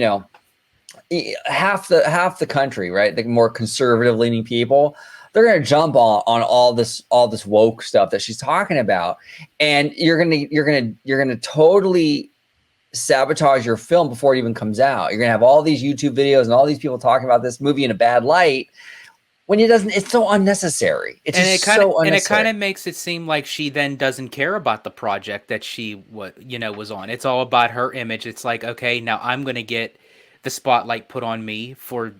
[SPEAKER 1] half the country, right? The more conservative leaning people, they're gonna jump on all this woke stuff that she's talking about, and you're gonna totally sabotage your film before it even comes out. You're gonna have all these YouTube videos and all these people talking about this movie in a bad light. When it doesn't, it's so unnecessary. It's just so unnecessary.
[SPEAKER 2] And it kind of makes it seem like she then doesn't care about the project that she was on. It's all about her image. It's like, okay, now I'm going to get the spotlight put on me for,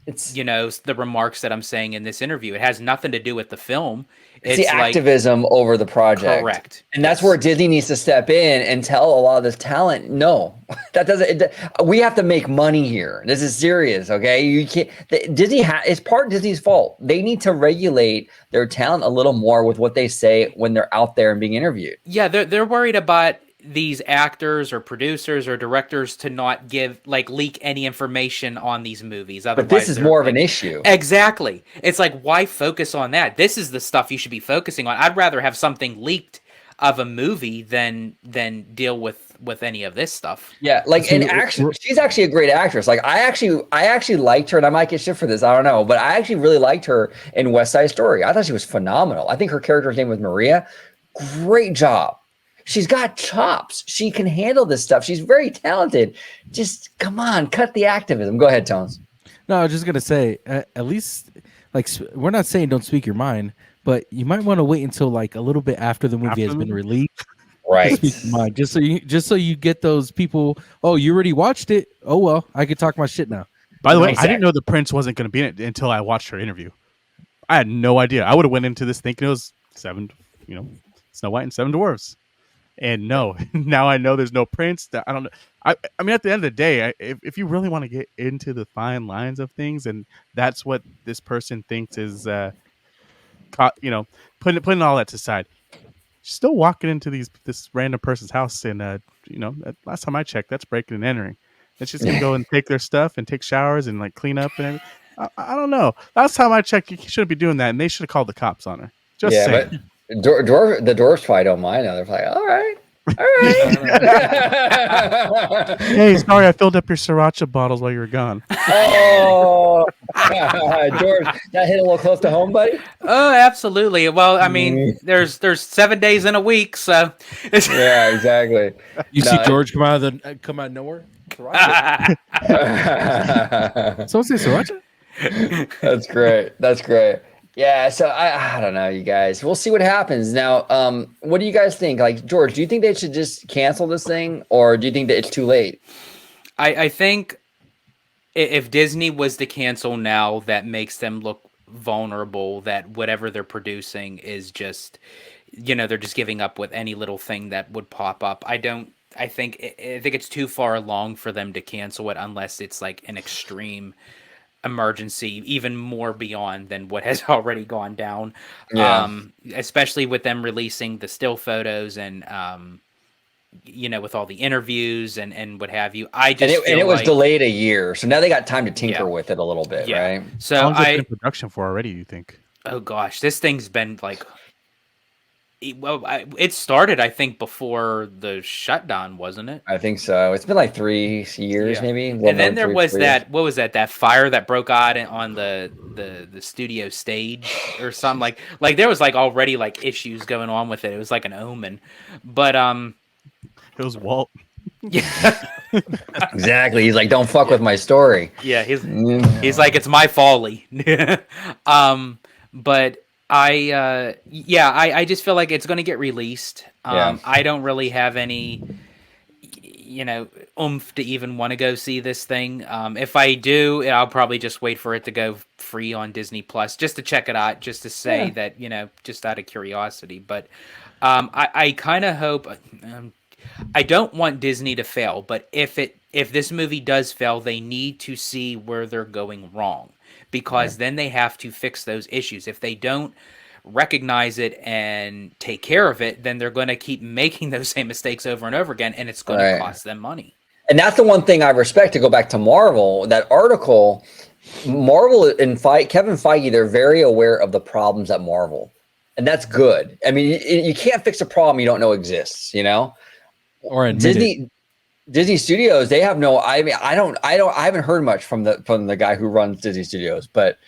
[SPEAKER 2] the remarks that I'm saying in this interview. It has nothing to do with the film.
[SPEAKER 1] It's the activism over the project.
[SPEAKER 2] Correct.
[SPEAKER 1] And that's where Disney needs to step in and tell a lot of this talent, no, that doesn't, we have to make money here. This is serious. Okay. You can't, it's part of Disney's fault. They need to regulate their talent a little more with what they say when they're out there and being interviewed.
[SPEAKER 2] Yeah. They're worried about these actors or producers or directors to not leak any information on these movies.
[SPEAKER 1] But this is more of an issue.
[SPEAKER 2] Exactly. It's like, why focus on that? This is the stuff you should be focusing on. I'd rather have something leaked of a movie than deal with any of this stuff.
[SPEAKER 1] Yeah, like, and actually, she's actually a great actress. Like, I actually liked her, and I might get shit for this, I don't know, but I actually really liked her in West Side Story. I thought she was phenomenal. I think her character's name was Maria. Great job. She's got chops. She can handle this stuff. She's very talented. Just come on, cut the activism. Go ahead, Tones.
[SPEAKER 3] No, I was just gonna say, at least, like, we're not saying don't speak your mind, but you might want to wait until like a little bit after the movie has been released,
[SPEAKER 1] right?
[SPEAKER 3] Speak your mind, just so you get those people. Oh, you already watched it. Oh well, I can talk my shit now.
[SPEAKER 4] By the way, I didn't know the prince wasn't going to be in it until I watched her interview. I had no idea. I would have went into this thinking it was Snow White and 7 Dwarfs. And no, now I know there's no prince. I don't know. I mean, at the end of the day, if you really want to get into the fine lines of things, and that's what this person thinks is, putting all that to side, still walking into this random person's house, and last time I checked, that's breaking and entering. It's just gonna go and take their stuff and take showers and like clean up and everything. I don't know. Last time I checked, you shouldn't be doing that, and they should have called the cops on her. Just saying.
[SPEAKER 1] But the dwarves probably don't mind. They're like, all right.
[SPEAKER 4] Hey, sorry, I filled up your sriracha bottles while you were gone.
[SPEAKER 1] Oh, George, that hit a little close to home, buddy.
[SPEAKER 2] Oh, absolutely. Well, I mean, there's 7 days in a week, so
[SPEAKER 1] yeah, exactly.
[SPEAKER 3] You see George come out of nowhere. Sriracha. Someone say sriracha?
[SPEAKER 1] That's great. That's great. Yeah, so I don't know, you guys. We'll see what happens. Now, what do you guys think? Like, George, do you think they should just cancel this thing, or do you think that it's too late?
[SPEAKER 2] I think if Disney was to cancel now, that makes them look vulnerable, that whatever they're producing is just they're just giving up with any little thing that would pop up. I think it's too far along for them to cancel it unless it's like an extreme emergency, even more beyond than what has already gone down.
[SPEAKER 1] Yeah.
[SPEAKER 2] Especially with them releasing the still photos and with all the interviews and what have you. I just
[SPEAKER 1] and it was delayed a year, so now they got time to tinker
[SPEAKER 2] Yeah.
[SPEAKER 1] with it a little bit,
[SPEAKER 2] Yeah.
[SPEAKER 1] right?
[SPEAKER 2] So
[SPEAKER 4] How long has it been in production for already, you think?
[SPEAKER 2] oh gosh, this thing's been like, it started, I think, before the shutdown, wasn't it?
[SPEAKER 1] I think so. It's been like 3 years,
[SPEAKER 2] Yeah.
[SPEAKER 1] maybe.
[SPEAKER 2] And then there was that, what was that fire that broke out on the studio stage or something, like there was like already like issues going on with it. It was like an omen. But
[SPEAKER 4] It was Walt.
[SPEAKER 2] yeah.
[SPEAKER 1] Exactly. He's like, don't fuck with my story.
[SPEAKER 2] Yeah, he's like, it's my folly. But I just feel like it's going to get released.
[SPEAKER 1] Yeah.
[SPEAKER 2] I don't really have any, oomph to even want to go see this thing. If I do, I'll probably just wait for it to go free on Disney Plus just to check it out, just to say that, just out of curiosity. But I kind of hope. I don't want Disney to fail, but if this movie does fail, they need to see where they're going wrong, because then they have to fix those issues. If they don't recognize it and take care of it, then they're going to keep making those same mistakes over and over again, and it's going to cost them money.
[SPEAKER 1] And that's the one thing I respect, to go back to Marvel, that article, Marvel and Kevin Feige, they're very aware of the problems at Marvel. And that's good. I mean, you can't fix a problem you don't know exists,
[SPEAKER 3] Or admit it.
[SPEAKER 1] Disney Studios, they have no. I mean, I haven't heard much from the guy who runs Disney Studios, but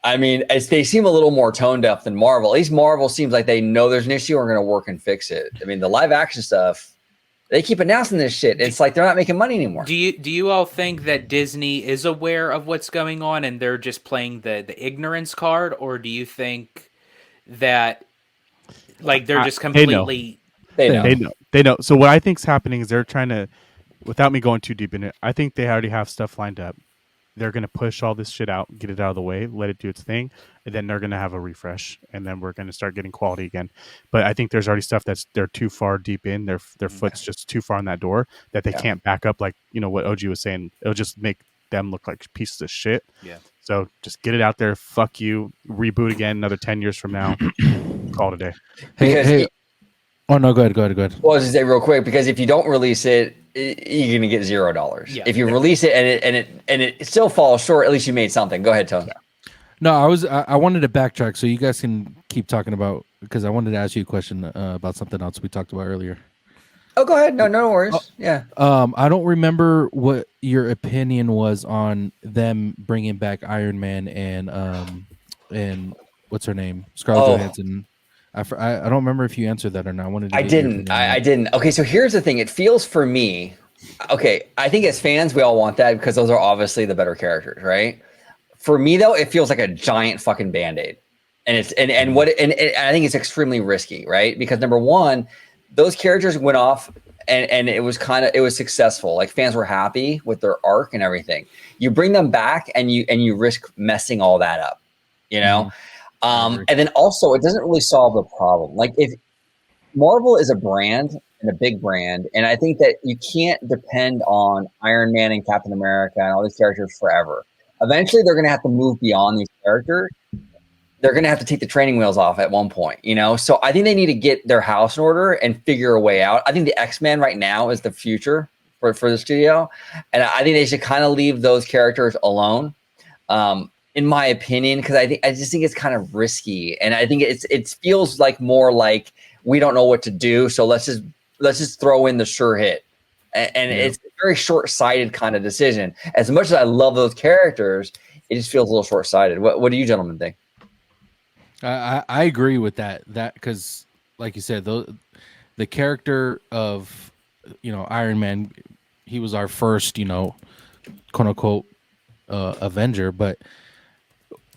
[SPEAKER 1] I mean, they seem a little more tone deaf than Marvel. At least Marvel seems like they know there's an issue and are going to work and fix it. I mean, the live action stuff, they keep announcing this shit. It's like they're not making money anymore.
[SPEAKER 2] Do you all think that Disney is aware of what's going on and they're just playing the ignorance card, or do you think that like they're just completely?
[SPEAKER 1] They know.
[SPEAKER 4] They know. So what I think's happening is they're trying to, without me going too deep in it, I think they already have stuff lined up. They're going to push all this shit out, get it out of the way, let it do its thing, and then they're going to have a refresh, and then we're going to start getting quality again. But I think there's already stuff they're too far deep in. Their foot's just too far in that door that they can't back up. Like, what OG was saying, it'll just make them look like pieces of shit.
[SPEAKER 2] Yeah.
[SPEAKER 4] So just get it out there. Fuck you. Reboot again another 10 years from now. Call it a day.
[SPEAKER 3] Hey. Oh no, go ahead.
[SPEAKER 1] Well, I was going to say real quick, because if you don't release it, you're going to get $0.
[SPEAKER 2] Yeah.
[SPEAKER 1] If you release it and it still falls short, at least you made something. Go ahead, Tony.
[SPEAKER 3] No, I wanted to backtrack so you guys can keep talking about, because I wanted to ask you a question about something else we talked about earlier.
[SPEAKER 1] Oh, go ahead. No worries. Yeah.
[SPEAKER 3] I don't remember what your opinion was on them bringing back Iron Man and what's her name, Scarlett Johansson. I don't remember if you answered that or not. I didn't.
[SPEAKER 1] Okay, so here's the thing. It feels for me. Okay, I think as fans we all want that because those are obviously the better characters, right? For me though, it feels like a giant fucking Band-Aid, and it's and I think it's extremely risky, right? Because number one, those characters went off and it was successful. Like, fans were happy with their arc and everything. You bring them back and you risk messing all that up, And then also, it doesn't really solve the problem. Like, if Marvel is a brand and a big brand, and I think that you can't depend on Iron Man and Captain America and all these characters forever. Eventually, they're going to have to move beyond these characters. They're going to have to take the training wheels off at one point, So I think they need to get their house in order and figure a way out. I think the X-Men right now is the future for the studio, and I think they should kind of leave those characters alone. In my opinion, because I just think it's kind of risky, and I think it feels like more like we don't know what to do, so let's just throw in the sure hit, and it's a very short-sighted kind of decision. As much as I love those characters, it just feels a little short-sighted. What do you gentlemen think?
[SPEAKER 3] I agree with that because, like you said, the character of Iron Man, he was our first quote unquote Avenger, but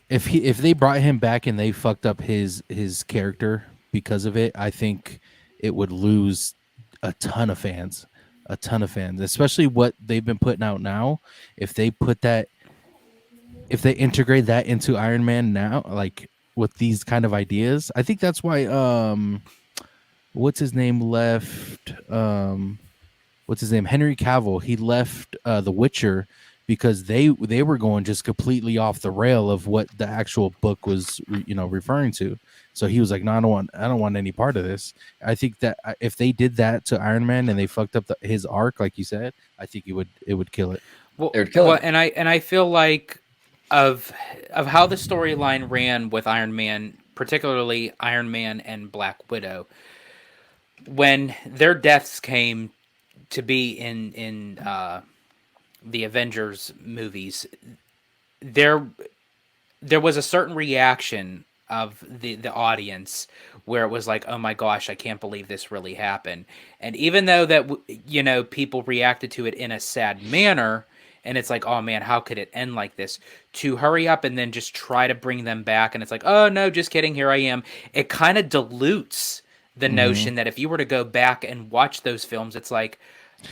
[SPEAKER 3] if they brought him back and they fucked up his character because of it, I think it would lose a ton of fans, especially what they've been putting out now. If they integrate that into Iron Man now, like with these kind of ideas. I think that's why what's his name left Henry Cavill, he left The Witcher because they were going just completely off the rail of what the actual book was referring to. So he was like, no, I don't want any part of this. I think that if they did that to Iron Man and they fucked up his arc, like you said, I think it would kill it.
[SPEAKER 2] Well,
[SPEAKER 1] It would kill it.
[SPEAKER 2] and I feel like of how the storyline ran with Iron Man, particularly Iron Man and Black Widow, when their deaths came to be in the Avengers movies, there was a certain reaction of the audience where it was like, oh my gosh, I can't believe this really happened. And even though that people reacted to it in a sad manner, and it's like, oh man, how could it end like this? To hurry up and then just try to bring them back, and it's like, oh no, just kidding, here I am. It kind of dilutes the notion that if you were to go back and watch those films, it's like,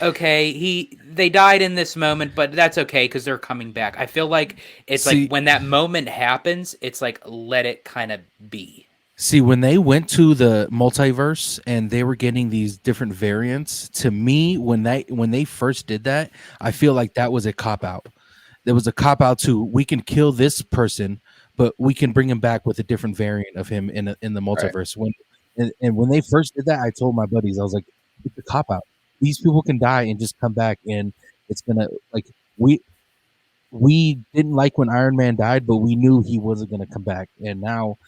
[SPEAKER 2] okay, they died in this moment, but that's okay because they're coming back. I feel like it's like when that moment happens, it's like, let it kind of be.
[SPEAKER 3] See, when they went to the multiverse and they were getting these different variants, to me, when they first did that, I feel like that was a cop out. There was a cop out to, we can kill this person, but we can bring him back with a different variant of him in the multiverse. Right. When they first did that, I told my buddies, I was like, it's a cop out. These people can die and just come back, and it's gonna, like, we didn't like when Iron Man died, but we knew he wasn't gonna come back. And now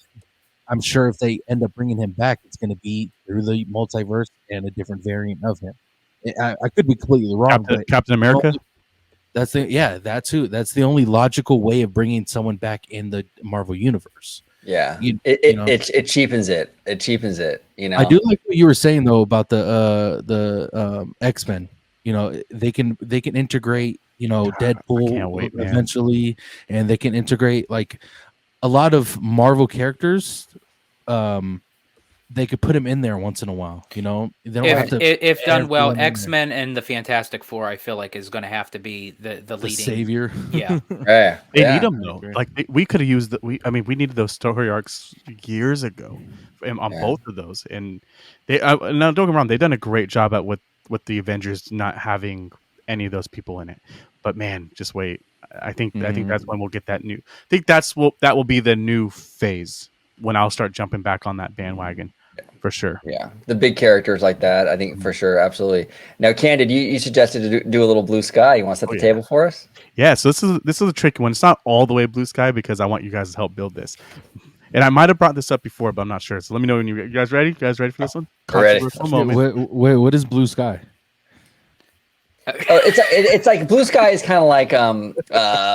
[SPEAKER 3] I'm sure if they end up bringing him back, it's gonna be through the multiverse and a different variant of him. I could be completely wrong.
[SPEAKER 4] Captain America.
[SPEAKER 3] That too. That's the only logical way of bringing someone back in the Marvel universe.
[SPEAKER 1] Yeah, it cheapens it. It cheapens it.
[SPEAKER 3] I do like what you were saying though about the X-Men. They can integrate Deadpool eventually, and they can integrate like a lot of Marvel characters. They could put him in there once in a while. They don't
[SPEAKER 2] if done well, X-Men and the Fantastic Four, I feel like is going to have to be the leading
[SPEAKER 3] savior.
[SPEAKER 2] Yeah,
[SPEAKER 4] they need them though. Like we could have used we needed those story arcs years ago on both of those. And they now don't get me wrong, they've done a great job at with the Avengers not having any of those people in it. But man, just wait. I think that's when we'll get that new. I think that will be the new phase when I'll start jumping back on that bandwagon. For sure.
[SPEAKER 1] Yeah. The big characters like that, I think for sure. Absolutely. Now, Candid, you suggested to do a little blue sky. You want to set the table for us?
[SPEAKER 4] Yeah. So this is a tricky one. It's not all the way blue sky because I want you guys to help build this. And I might have brought this up before, but I'm not sure. So let me know when you guys ready? You guys ready for this one?
[SPEAKER 1] Ready.
[SPEAKER 3] Wait, what is blue sky?
[SPEAKER 1] It's like blue sky is kind of like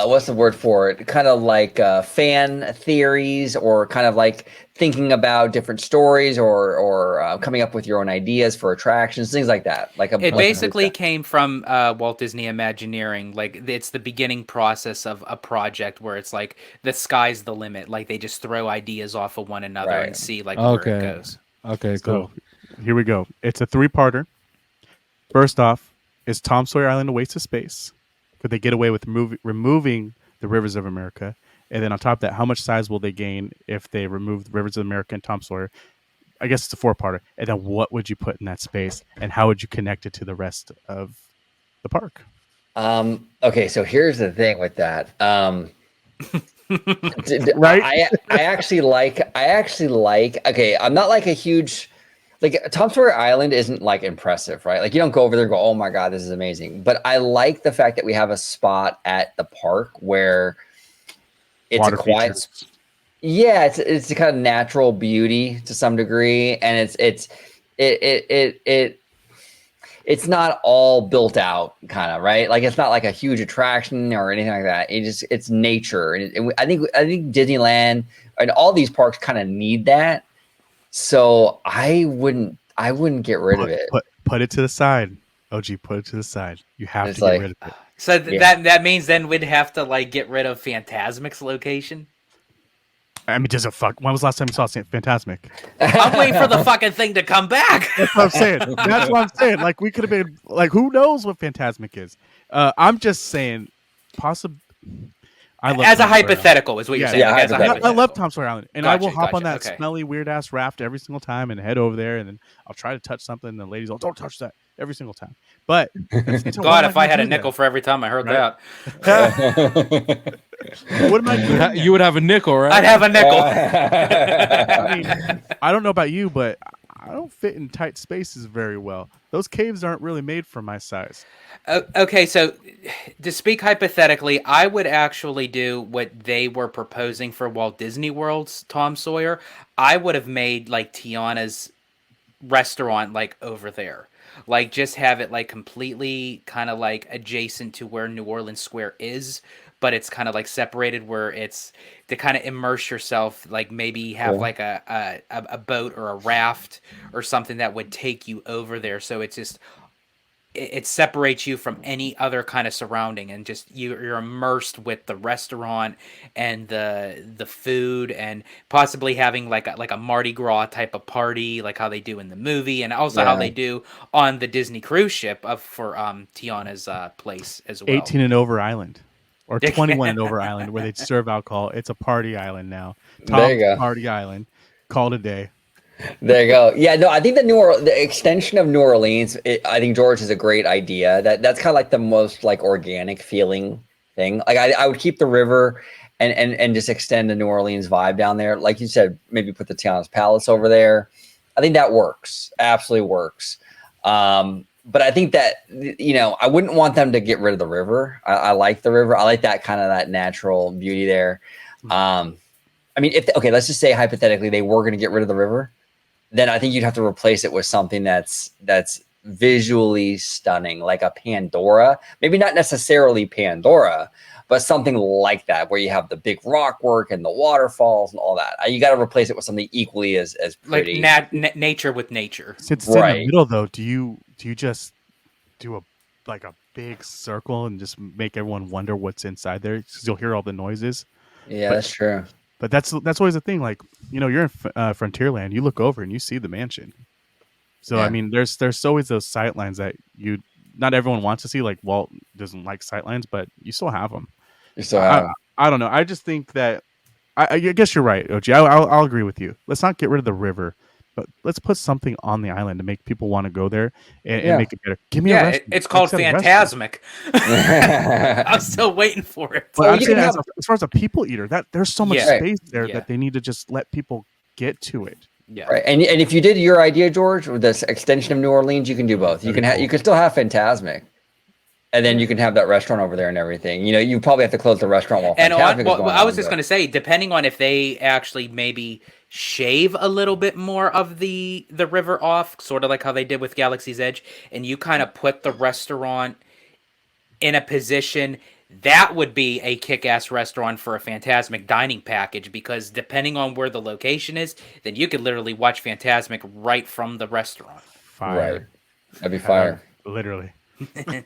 [SPEAKER 1] what's the word for it? Kind of like fan theories, or kind of like thinking about different stories, or coming up with your own ideas for attractions, things like that. It
[SPEAKER 2] basically came from Walt Disney Imagineering. Like, it's the beginning process of a project where it's like the sky's the limit. Like, they just throw ideas off of one another and see where it goes.
[SPEAKER 3] Okay, cool.
[SPEAKER 4] So, here we go. It's a 3-parter. First off, is Tom Sawyer Island a waste of space? Could they get away with removing the rivers of America? And then on top of that, how much size will they gain if they remove the rivers of America and Tom Sawyer? I guess it's a 4-parter. And then what would you put in that space? And how would you connect it to the rest of the park?
[SPEAKER 1] Okay, so here's the thing with that.
[SPEAKER 4] Right?
[SPEAKER 1] I actually like, okay, I'm not like a huge... Like, Tom Sawyer Island isn't like impressive, right? Like, you don't go over there and go, oh my God, this is amazing. But I like the fact that we have a spot at the park where it's
[SPEAKER 4] Water
[SPEAKER 1] a quiet,
[SPEAKER 4] features.
[SPEAKER 1] Yeah, it's a kind of natural beauty to some degree. And it's not all built out, kind of, right? Like, it's not like a huge attraction or anything like that. It's nature. And I think Disneyland and all these parks kind of need that. So I wouldn't get rid of it.
[SPEAKER 4] Put it to the side. OG, put it to the side. You have to get rid of it.
[SPEAKER 2] So that means then we'd have to like get rid of Phantasmic's location.
[SPEAKER 4] I mean, just when was the last time you saw Phantasmic?
[SPEAKER 2] I'm waiting for the fucking thing to come back.
[SPEAKER 4] That's what I'm saying. That's what I'm saying. Like, we could have been like, who knows what Phantasmic is? I'm just saying, I love
[SPEAKER 2] as a
[SPEAKER 4] Tom Sawyer
[SPEAKER 2] hypothetical is what you're saying.
[SPEAKER 1] yeah,
[SPEAKER 2] Like, as a
[SPEAKER 1] hypothetical.
[SPEAKER 4] Island. I love
[SPEAKER 2] hypothetical.
[SPEAKER 4] Tom Sawyer Island, and I will
[SPEAKER 2] Gotcha,
[SPEAKER 4] hop on
[SPEAKER 2] gotcha,
[SPEAKER 4] that
[SPEAKER 2] okay.
[SPEAKER 4] smelly weird ass raft every single time and head over there, and then I'll try to touch something, and the ladies all don't touch that every single time. But at the same time, what
[SPEAKER 2] God,
[SPEAKER 4] am
[SPEAKER 2] if I
[SPEAKER 4] gonna
[SPEAKER 2] had a
[SPEAKER 4] do there?
[SPEAKER 2] nickel for every time I heard
[SPEAKER 4] Right?
[SPEAKER 2] that,
[SPEAKER 4] What am I doing?
[SPEAKER 3] You would have a nickel, right?
[SPEAKER 2] I'd have a nickel.
[SPEAKER 4] I mean, I don't know about you, but I don't fit in tight spaces very well. Those caves aren't really made for my size.
[SPEAKER 2] Okay, so to speak hypothetically, I would actually do what they were proposing for Walt Disney World's Tom Sawyer. I would have made like Tiana's restaurant like over there. Like just have it like completely kind of like adjacent to where New Orleans Square is, but it's kind of like separated where it's to kind of immerse yourself, like maybe have
[SPEAKER 1] Cool.
[SPEAKER 2] like a boat or a raft or something that would take you over there. So it's just it separates you from any other kind of surrounding, and just you're immersed with the restaurant and the food, and possibly having like a Mardi Gras type of party, like how they do in the movie, and also how
[SPEAKER 1] Yeah.
[SPEAKER 2] they do on the Disney cruise ship for Tiana's place as well.
[SPEAKER 4] 18 and over island, or 21 and over island, where they serve alcohol. It's a party island now.
[SPEAKER 1] There you
[SPEAKER 4] Tom's
[SPEAKER 1] go.
[SPEAKER 4] Party Island. Call it a day.
[SPEAKER 1] There you go. Yeah, no, I think the extension of New Orleans, I think George is a great idea. That's kind of like the most like organic feeling thing. Like I would keep the river and just extend the New Orleans vibe down there. Like you said, maybe put the Tiana's Palace over there. I think that works. Absolutely works. But I think that, I wouldn't want them to get rid of the river. I like the river. I like that kind of that natural beauty there. I mean, let's just say hypothetically they were going to get rid of the river, then I think you'd have to replace it with something that's visually stunning, like a Pandora. Maybe not necessarily Pandora, but something like that, where you have the big rock work and the waterfalls and all that. You got to replace it with something equally as pretty.
[SPEAKER 2] Like nature with nature.
[SPEAKER 4] Since it's in
[SPEAKER 1] Right.
[SPEAKER 4] the middle, though, do you just do a big circle and just make everyone wonder what's inside there? Because you'll hear all the noises.
[SPEAKER 1] Yeah,
[SPEAKER 4] But-
[SPEAKER 1] that's true.
[SPEAKER 4] But that's always the thing. Like, you're in Frontierland, you look over and you see the mansion. So
[SPEAKER 1] Yeah.
[SPEAKER 4] I mean, there's always those sight lines that not everyone wants to see. Like Walt doesn't like sight lines, but you still have them.
[SPEAKER 1] You still have.
[SPEAKER 4] I don't know. I just think that I guess you're right, OG. I'll agree with you. Let's not get rid of the river, but let's put something on the island to make people want to go there and make it better. Give me a
[SPEAKER 2] Yeah,
[SPEAKER 4] restaurant.
[SPEAKER 2] it's called
[SPEAKER 4] Let's get a restaurant.
[SPEAKER 2] Phantasmic. I'm still waiting for it.
[SPEAKER 4] But
[SPEAKER 1] Well,
[SPEAKER 4] I'm
[SPEAKER 1] you
[SPEAKER 4] saying
[SPEAKER 1] can
[SPEAKER 4] as far as a people eater, that there's so much
[SPEAKER 2] Yeah.
[SPEAKER 4] space there
[SPEAKER 2] Yeah.
[SPEAKER 4] that they need to just let people get to it.
[SPEAKER 2] Yeah.
[SPEAKER 1] Right, and if you did your idea, George, with this extension of New Orleans, you can do both. You
[SPEAKER 4] That'd
[SPEAKER 1] can
[SPEAKER 4] be cool.
[SPEAKER 1] you can still have Phantasmic, and then you can have that restaurant over there and everything. You probably have to close the restaurant while
[SPEAKER 2] And
[SPEAKER 1] Phantasmic is
[SPEAKER 2] well,
[SPEAKER 1] going
[SPEAKER 2] I was
[SPEAKER 1] on,
[SPEAKER 2] just
[SPEAKER 1] but-
[SPEAKER 2] going to say, depending on if they actually maybe shave a little bit more of the river off, sort of like how they did with Galaxy's Edge, and you kind of put the restaurant in a position, that would be a kick-ass restaurant for a Phantasmic dining package, because depending on where the location is, then you could literally watch Phantasmic right from the restaurant.
[SPEAKER 4] Fire.
[SPEAKER 1] Right. That'd be fire.
[SPEAKER 4] Literally.
[SPEAKER 1] That'd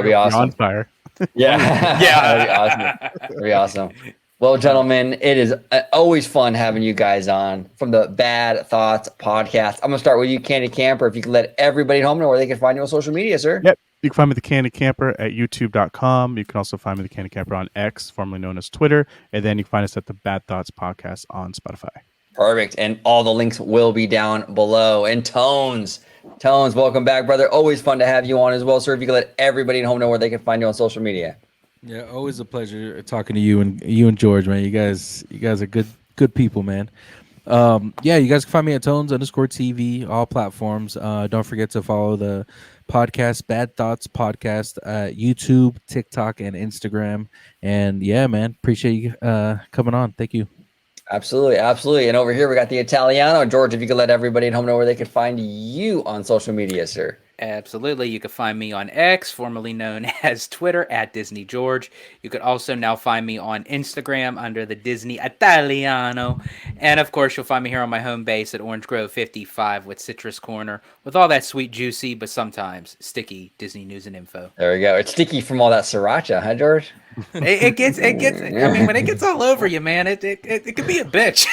[SPEAKER 1] be
[SPEAKER 4] You're on
[SPEAKER 1] awesome.
[SPEAKER 4] fire.
[SPEAKER 1] Yeah.
[SPEAKER 2] Yeah.
[SPEAKER 1] That'd be awesome. That'd be awesome. Well, gentlemen, it is always fun having you guys on from the Bad Thoughts podcast. I'm going to start with you, Candid Camper. If you could let everybody at home know where they can find you on social media, sir.
[SPEAKER 4] Yep. You can find me at the Candid Camper at youtube.com. You can also find me at the Candid Camper on X, formerly known as Twitter. And then you can find us at the Bad Thoughts podcast on Spotify.
[SPEAKER 1] Perfect. And all the links will be down below. And Tonez, welcome back, brother. Always fun to have you on as well, sir. If you could let everybody at home know where they can find you on social media.
[SPEAKER 3] Yeah, always a pleasure talking to you and George, man. You guys are good people, man. Yeah, you guys can find me at Tonez_TV, all platforms. Don't forget to follow the podcast, Bad Thoughts Podcast, YouTube, TikTok, and Instagram. And yeah, man, appreciate you coming on. Thank you.
[SPEAKER 1] Absolutely, absolutely. And over here we got the Italiano. George, if you could let everybody at home know where they could find you on social media, sir.
[SPEAKER 2] Absolutely. You can find me on X, formerly known as Twitter, at Disney George. You could also now find me on Instagram under the Disney Italiano. And of course, you'll find me here on my home base at Orange Grove 55 with Citrus Corner, with all that sweet, juicy, but sometimes sticky Disney news and info.
[SPEAKER 1] There we go. It's sticky from all that sriracha, huh, George?
[SPEAKER 2] It gets, I mean, when it gets all over you, man, it could be a bitch.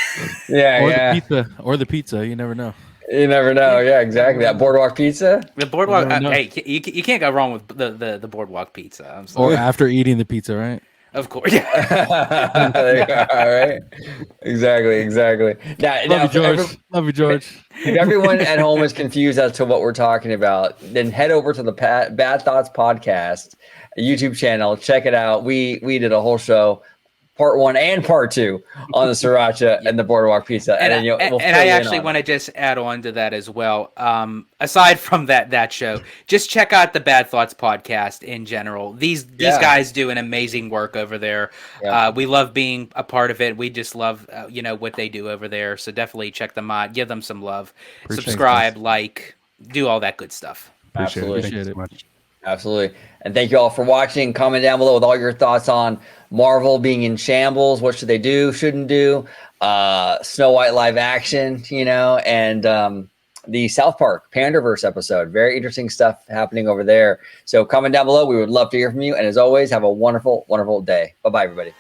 [SPEAKER 1] Yeah,
[SPEAKER 3] Or the pizza. You never know.
[SPEAKER 1] You never know. Yeah, exactly. That boardwalk pizza.
[SPEAKER 2] The boardwalk,
[SPEAKER 3] You never know.
[SPEAKER 2] hey, you can't go wrong with the boardwalk pizza. I'm sorry.
[SPEAKER 3] Or after eating the pizza, right?
[SPEAKER 2] Of course.
[SPEAKER 1] There you go. All right. Exactly. Now,
[SPEAKER 3] Love you, George. Love you, George.
[SPEAKER 1] if everyone at home is confused as to what we're talking about, then head over to the Bad Thoughts Podcast YouTube channel. Check it out. We did a whole show, part 1 and part 2, on the sriracha and the boardwalk pizza.
[SPEAKER 2] And,
[SPEAKER 1] then
[SPEAKER 2] I actually want to just add on to that as well. Aside from that show, just check out the Bad Thoughts Podcast in general. These guys do an amazing work over there. Yeah. We love being a part of it. We just love what they do over there. So definitely check them out. Give them some love. Subscribe, like, do all that good stuff.
[SPEAKER 1] Absolutely.
[SPEAKER 4] Appreciate it. Thank you so much.
[SPEAKER 1] Absolutely. And thank you all for watching. Comment down below with all your thoughts on Marvel being in shambles. What should they do? Shouldn't do? Snow White live action, and the South Park PanderVerse episode. Very interesting stuff happening over there. So comment down below. We would love to hear from you. And as always, have a wonderful, wonderful day. Bye-bye, everybody.